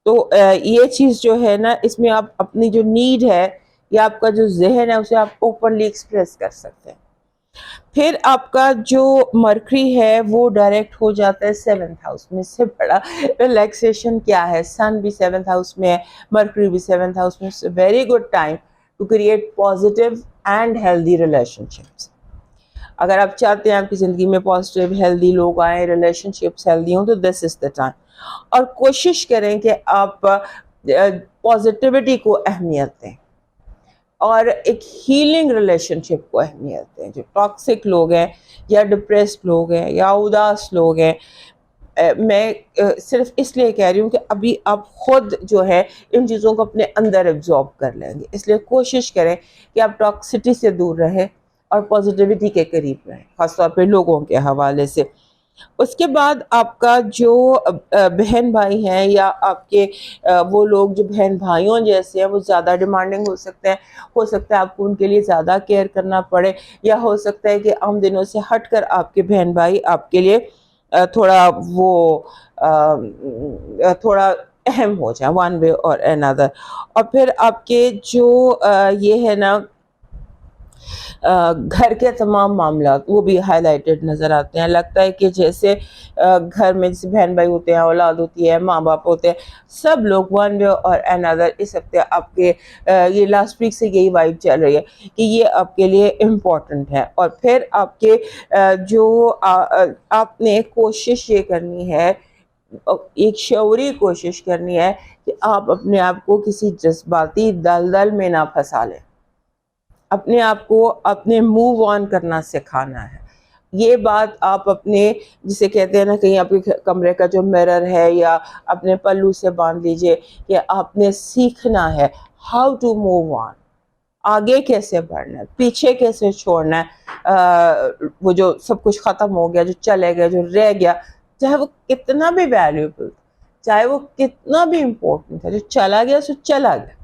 تو یہ چیز جو ہے نا اس میں آپ اپنی جو نیڈ ہے یا آپ کا جو ذہن ہے اسے آپ اوپنلی ایکسپریس کر سکتے ہیں۔ پھر آپ کا جو مرکری ہے وہ ڈائریکٹ ہو جاتا ہے 7th ہاؤس میں، سے بڑا ریلیکسیشن کیا ہے، سن بھی 7th ہاؤس میں ہے، مرکری بھی 7th ہاؤس میں، very good time to create positive and healthy relationships. اگر آپ چاہتے ہیں آپ کی زندگی میں پازیٹیو ہیلدی لوگ آئیں، ریلیشن شپس ہیلدی ہوں، تو دس از دا ٹائم، اور کوشش کریں کہ آپ پازیٹیوٹی کو اہمیت دیں اور ایک ہیلنگ ریلیشن شپ کو اہمیت دیں۔ جو ٹاکسک لوگ ہیں یا ڈپریسڈ لوگ ہیں یا اداس لوگ ہیں، میں صرف اس لیے کہہ رہی ہوں کہ ابھی آپ خود جو ہے ان چیزوں کو اپنے اندر ایبزارب کر لیں گے، اس لیے کوشش کریں کہ آپ ٹاکسٹی سے دور رہیں اور پازیٹیوٹی کے قریب رہیں، خاص طور پہ لوگوں کے حوالے سے۔ اس کے بعد آپ کا جو بہن بھائی ہیں یا آپ کے وہ لوگ جو بہن بھائیوں جیسے ہیں وہ زیادہ ڈیمانڈنگ ہو سکتا ہے آپ کو ان کے لیے زیادہ کیئر کرنا پڑے، یا ہو سکتا ہے کہ عام دنوں سے ہٹ کر آپ کے بہن بھائی آپ کے لیے تھوڑا تھوڑا اہم ہو جائیں ون وے اور another۔ اور پھر آپ کے جو یہ ہے نا گھر کے تمام معاملات وہ بھی ہائی لائٹڈ نظر آتے ہیں، لگتا ہے کہ جیسے گھر میں جیسے بہن بھائی ہوتے ہیں، اولاد ہوتی ہے، ماں باپ ہوتے ہیں، سب لوگ ون وے اور another اس ہفتے آپ کے یہ لاسٹ ویک سے یہی وائب چل رہی ہے کہ یہ آپ کے لیے امپورٹنٹ ہے۔ اور پھر آپ کے جو آپ نے کوشش یہ کرنی ہے، ایک شعوری کوشش کرنی ہے کہ آپ اپنے آپ کو کسی جذباتی دلدل میں نہ پھنسا لیں، اپنے آپ کو اپنے موو آن کرنا سکھانا ہے، یہ بات آپ اپنے جسے کہتے ہیں نا کہیں آپ کے کمرے کا جو مرر ہے یا اپنے پلو سے باندھ لیجئے کہ آپ نے سیکھنا ہے ہاؤ ٹو موو آن، آگے کیسے بڑھنا ہے، پیچھے کیسے چھوڑنا ہے، وہ جو سب کچھ ختم ہو گیا، جو چلے گیا، جو رہ گیا، چاہے وہ کتنا بھی ویلیوبل، چاہے وہ کتنا بھی امپورٹنٹ ہے، جو چلا گیا سو چلا گیا.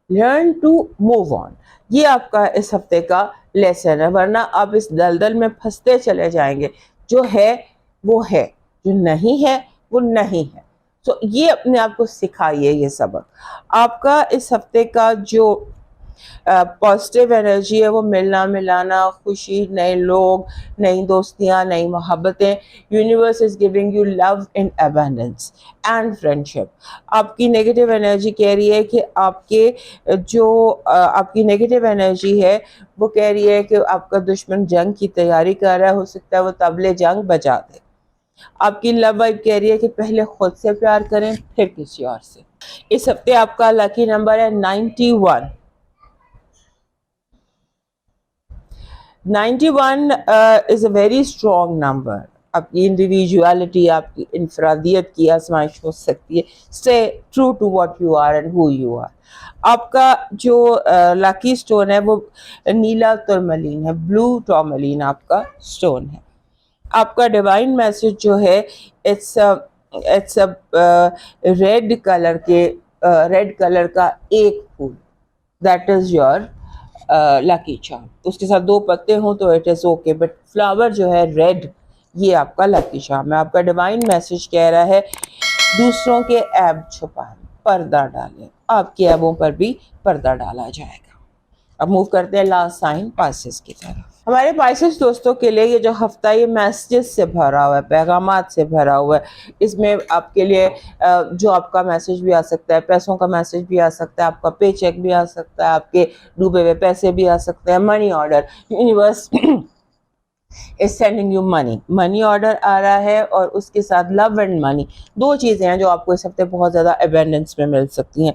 لرن ٹو موو آن، یہ آپ کا اس ہفتے کا لیسن ہے، ورنہ آپ اس دلدل میں پھنستے چلے جائیں گے. جو ہے وہ ہے، جو نہیں ہے وہ نہیں ہے. تو یہ اپنے آپ کو سکھائیے یہ سبق. آپ کا اس ہفتے کا جو پازیٹیو انرجی ہے وہ ملنا ملانا، خوشی، نئے لوگ، نئی دوستیاں، نئی محبتیں. Universe is giving you love in abundance and friendship. آپ کی نیگیٹو انرجی کہہ رہی ہے کہ آپ کے جو آپ کی نیگیٹو انرجی ہے وہ کہہ رہی ہے کہ آپ کا دشمن جنگ کی تیاری کر رہا ہے، ہو سکتا ہے وہ طبلے جنگ بجا دے. آپ کی لو وائب کہہ رہی ہے کہ پہلے خود سے پیار کریں پھر کسی اور سے. اس ہفتے آپ کا لکی نمبر ہے 91. 91 is a very strong number. آپ کی انڈیویجوالٹی، آپ کی انفرادیت کی آزمائش ہو سکتی ہے. Stay true to what you are and who you are. آپ کا جو لاکی سٹون ہے وہ نیلا ترملین ہے، بلو ٹورملین آپ کا سٹون ہے. آپ کا ڈیوائن میسج جو ہے اٹس ریڈ کلر کا ایک پھول، that is your lucky charm. اس کے ساتھ 2 پتے ہوں تو it is okay, but flower جو ہے ریڈ، یہ آپ کا لکی چارم ہے. آپ کا ڈیوائن میسج کہہ رہا ہے دوسروں کے عیب چھپائیں، پردہ ڈالیں. آپ کے عیبوں پر بھی پردہ ڈالا جائے گا. اب موو کرتے ہیں لاسٹ سائن پائسس کی طرف. ہمارے پائسس دوستوں کے لیے یہ جو ہفتہ یہ میسیجز سے بھرا ہوا ہے، پیغامات سے بھرا ہوا ہے. اس میں آپ کے لیے جو آپ کا میسج بھی آ سکتا ہے، پیسوں کا میسج بھی آ سکتا ہے، آپ کا پے چیک بھی آ سکتا ہے، آپ کے ڈوبے ہوئے پیسے بھی آ سکتے ہیں. Money order, universe is sending you money order آ رہا ہے، اور اس کے ساتھ لو اینڈ منی، 2 چیزیں ہیں جو آپ کو اس ہفتے بہت زیادہ ایبنڈنس میں مل سکتی ہیں.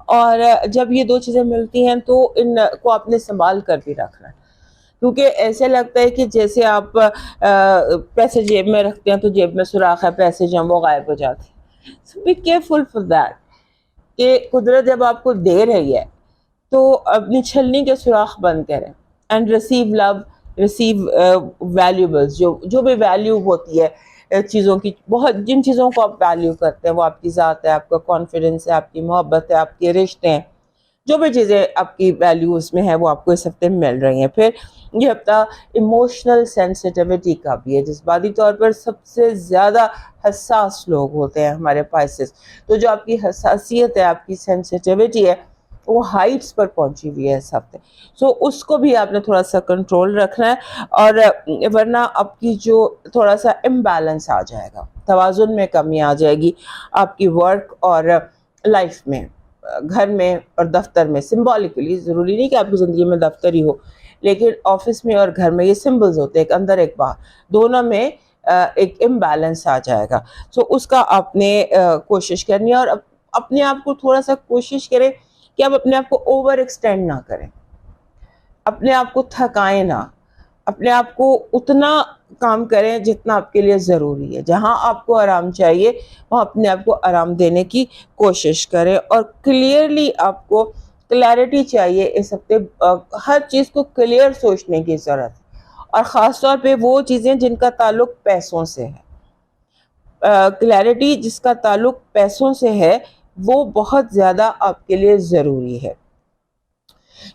اور جب یہ 2 چیزیں ملتی ہیں تو ان کو آپ نے سنبھال کر بھی رکھنا ہے، کیونکہ ایسے لگتا ہے کہ جیسے آپ پیسے جیب میں رکھتے ہیں تو جیب میں سوراخ ہے، پیسے جو وہ غائب ہو جاتے ہیں. So be careful for that کہ قدرت جب آپ کو دے رہی ہے تو اپنی چھلنی کے سوراخ بند کریں. اینڈ ریسیو لو، ریسیو ویلیوبلز، جو بھی ویلیو ہوتی ہے چیزوں کی، بہت جن چیزوں کو آپ ویلیو کرتے ہیں وہ آپ کی ذات ہے، آپ کا کانفیڈنس ہے، آپ کی محبت ہے، آپ کے رشتے ہیں. جو بھی چیزیں آپ کی ویلیوز میں ہیں وہ آپ کو اس ہفتے مل رہی ہیں. پھر یہ ہفتہ ایموشنل سینسٹیوٹی کا بھی ہے. جذباتی طور پر سب سے زیادہ حساس لوگ ہوتے ہیں ہمارے پائسس. تو جو آپ کی حساسیت ہے، آپ کی سینسٹیوٹی ہے، وہ ہائٹس پر پہنچی ہوئی ہے اس ہفتے. سو اس کو بھی آپ نے تھوڑا سا کنٹرول رکھنا ہے، اور ورنہ آپ کی جو تھوڑا سا امبیلنس آ جائے گا، توازن میں کمی آ جائے گی آپ کی ورک اور لائف میں، گھر میں اور دفتر میں. سمبولکلی ضروری نہیں کہ آپ کی زندگی میں دفتر ہی ہو، لیکن آفس میں اور گھر میں یہ سمبلز ہوتے ہیں، ایک اندر ایک باہر، دونوں میں ایک امبیلنس آ جائے گا. سو اس کا آپ نے کوشش کرنی ہے، اور اپنے آپ کو تھوڑا سا کوشش کریں کہ آپ اپنے آپ کو اوور ایکسٹینڈ نہ کریں، اپنے آپ کو تھکائیں نہ، اپنے آپ کو اتنا کام کریں جتنا آپ کے لیے ضروری ہے. جہاں آپ کو آرام چاہیے وہاں اپنے آپ کو آرام دینے کی کوشش کریں. اور کلیئرلی آپ کو کلیئرٹی چاہیے اس ہفتے، ہر چیز کو کلیئر سوچنے کی ضرورت ہے، اور خاص طور پہ وہ چیزیں جن کا تعلق پیسوں سے ہے. کلیئرٹی جس کا تعلق پیسوں سے ہے وہ بہت زیادہ آپ کے لیے ضروری ہے،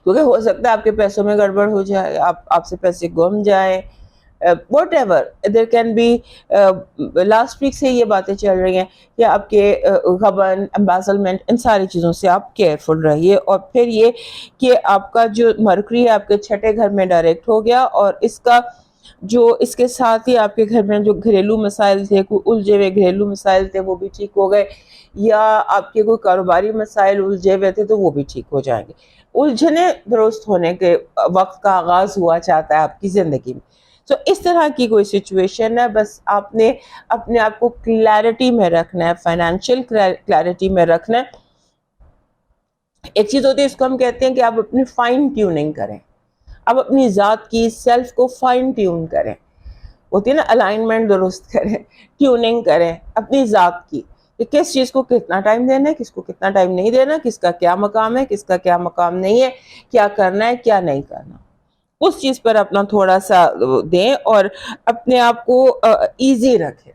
کیونکہ ہو سکتا ہے آپ کے پیسوں میں گڑبڑ ہو جائے، آپ سے پیسے گم جائیں، whatever there can be. Last week سے یہ باتیں چل رہی ہیں کہ آپ کے غبن، امبیزلمنٹ، ان ساری چیزوں سے آپ کیئرفل رہیے. اور پھر یہ کہ آپ کا جو مرکری ہے آپ کے 6 گھر میں ڈائریکٹ ہو گیا، اور اس کے ساتھ ہی آپ کے گھر میں جو گھریلو مسائل تھے، کوئی الجھے ہوئے گھریلو مسائل تھے وہ بھی ٹھیک ہو گئے، یا آپ کے کوئی کاروباری مسائل الجھے ہوئے تھے تو وہ بھی ٹھیک ہو جائیں گے. الجھنے درست ہونے کے وقت کا آغاز ہوا چاہتا ہے آپ کی زندگی میں. تو اس طرح کی کوئی سچویشن ہے، بس آپ نے اپنے آپ کو کلیئرٹی میں رکھنا ہے، فائنینشیل کلیئرٹی میں رکھنا ہے. ایک چیز ہوتی ہے، اس کو ہم کہتے ہیں کہ آپ اپنی فائن ٹیوننگ کریں، آپ اپنی ذات کی سیلف کو فائن ٹیون کریں. ہوتی ہے نا الائنمنٹ درست کریں, ٹیوننگ کریں اپنی ذات کی, کہ کس چیز کو کتنا ٹائم دینا ہے, کس کو کتنا ٹائم نہیں دینا, کس کا کیا مقام ہے, کس کا کیا مقام نہیں ہے, کیا کرنا ہے کیا نہیں کرنا, اس چیز پر اپنا تھوڑا سا دیں اور اپنے آپ کو ایزی رکھیں,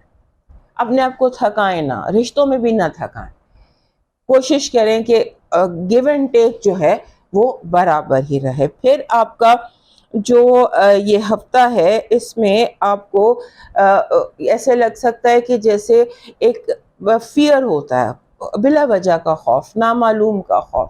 اپنے آپ کو تھکائیں نہ, رشتوں میں بھی نہ تھکائیں, کوشش کریں کہ گیو اینڈ ٹیک جو ہے وہ برابر ہی رہے. پھر آپ کا جو یہ ہفتہ ہے اس میں آپ کو ایسے لگ سکتا ہے کہ جیسے ایک فیئر ہوتا ہے, بلا وجہ کا خوف, نامعلوم کا خوف,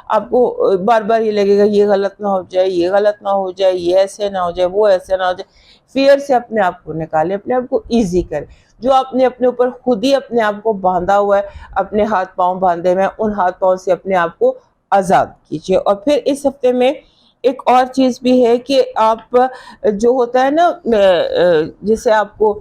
آپ کو بار بار یہ لگے گا یہ غلط نہ ہو جائے, یہ غلط نہ ہو جائے, یہ ایسے نہ ہو جائے, وہ ایسے نہ ہو جائے. فیئر سے اپنے آپ کو نکالیں, اپنے آپ کو ایزی کریں. جو آپ نے اپنے اوپر خود ہی اپنے آپ کو باندھا ہوا ہے, اپنے ہاتھ پاؤں باندھے ہوئے ہیں, ان ہاتھ پاؤں سے اپنے آپ کو آزاد کیجیے. اور پھر اس ہفتے میں ایک اور چیز بھی ہے کہ آپ جو ہوتا ہے نا, جسے آپ کو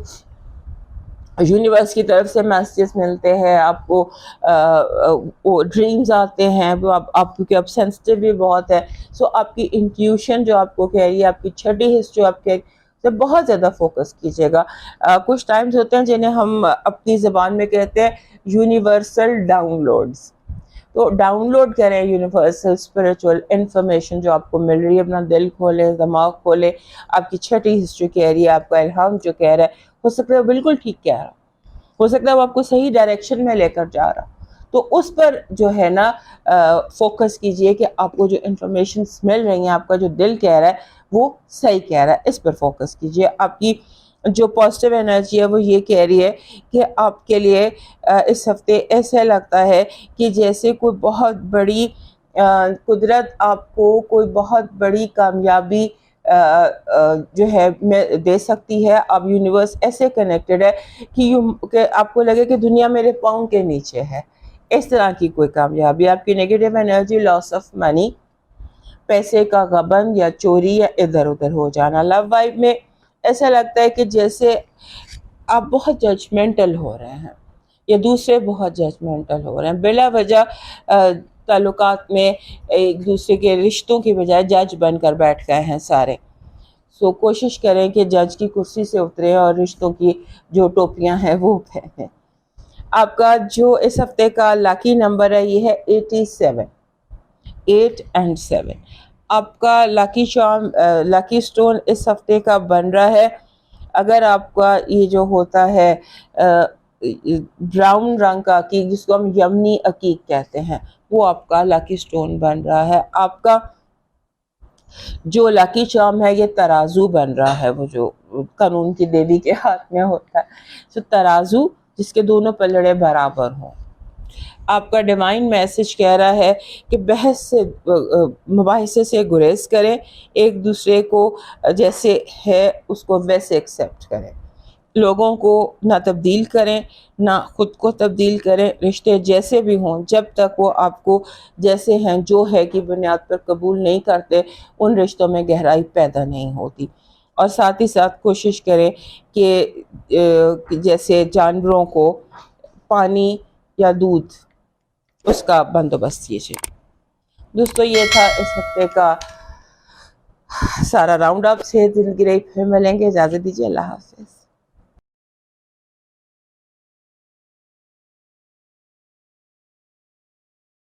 یونیورس کی طرف سے میسیجز ملتے ہیں, آپ کو ڈریمز آتے ہیں, وہ آپ کیونکہ اب سینسٹیو بھی بہت ہے, سو آپ کی انٹیوشن جو آپ کو کہہ رہی ہے, آپ کی چھٹی حص جو آپ کہہ رہی ہے, تو بہت زیادہ فوکس کیجیے گا. کچھ ٹائمز ہوتے ہیں جنہیں ہم اپنی زبان میں کہتے ہیں یونیورسل ڈاؤن لوڈز, تو ڈاؤن لوڈ کریں یونیورسل اسپرچول انفارمیشن جو آپ کو مل رہی ہے. اپنا دل کھولے, دماغ کھولے, آپ کی چھٹی حص جو کہہ رہی ہے, آپ کا الہام جو کہہ رہا ہے, ہو سکتا ہے وہ بالکل ٹھیک کہہ رہا, ہو سکتا ہے وہ آپ کو صحیح ڈائریکشن میں لے کر جا رہا, تو اس پر جو ہے نا فوکس کیجئے کہ آپ کو جو انفارمیشنز مل رہی ہیں, آپ کا جو دل کہہ رہا ہے وہ صحیح کہہ رہا ہے, اس پر فوکس کیجئے. آپ کی جو پازیٹیو انرجی ہے وہ یہ کہہ رہی ہے کہ آپ کے لیے اس ہفتے ایسے لگتا ہے کہ جیسے کوئی بہت بڑی قدرت آپ کو کوئی بہت بڑی کامیابی جو ہے دے سکتی ہے. اب یونیورس ایسے کنیکٹڈ ہے کہ آپ کو لگے کہ دنیا میرے پاؤں کے نیچے ہے, اس طرح کی کوئی کامیابی. آپ کی negative energy, loss of money, پیسے کا غبن یا چوری یا ادھر ادھر ہو جانا. لو وائب میں ایسا لگتا ہے کہ جیسے آپ بہت ججمنٹل ہو رہے ہیں یا دوسرے بہت ججمنٹل ہو رہے ہیں, بلا وجہ تعلقات میں ایک دوسرے کے رشتوں کی بجائے جج بن کر بیٹھ گئے ہیں سارے. سو کوشش کریں کہ جج کی کرسی سے اتریں اور رشتوں کی جو ٹوپیاں ہیں وہ پہنیں. آپ کا جو اس ہفتے کا لاکی نمبر ہے یہ ہے 87, 8 and 7. آپ کا لاکی چارم, لاکی سٹون اس ہفتے کا بن رہا ہے, اگر آپ کا یہ جو ہوتا ہے براؤن رنگ کا عقیق جس کو ہم یمنی عقیق کہتے ہیں, وہ آپ کا لاکی سٹون بن رہا ہے. آپ کا جو لاکی چارم ہے یہ ترازو بن رہا ہے, وہ جو قانون کی دیوی کے ہاتھ میں ہوتا ہے, تو ترازو جس کے دونوں پلڑے برابر ہوں. آپ کا ڈیوائن میسج کہہ رہا ہے کہ بحث سے, مباحثے سے گریز کریں, ایک دوسرے کو جیسے ہے اس کو ویسے ایکسیپٹ کریں, لوگوں کو نہ تبدیل کریں نہ خود کو تبدیل کریں. رشتے جیسے بھی ہوں جب تک وہ آپ کو جیسے ہیں جو ہے کی بنیاد پر قبول نہیں کرتے, ان رشتوں میں گہرائی پیدا نہیں ہوتی. اور ساتھ ہی ساتھ کوشش کریں کہ جیسے جانوروں کو پانی یا دودھ اس کا بندوبست کیجیے. دوستو یہ تھا اس ہفتے کا سارا راؤنڈ اپ. سے دل گرئی پھر ملیں گے, اجازت دیجیے, اللہ حافظ.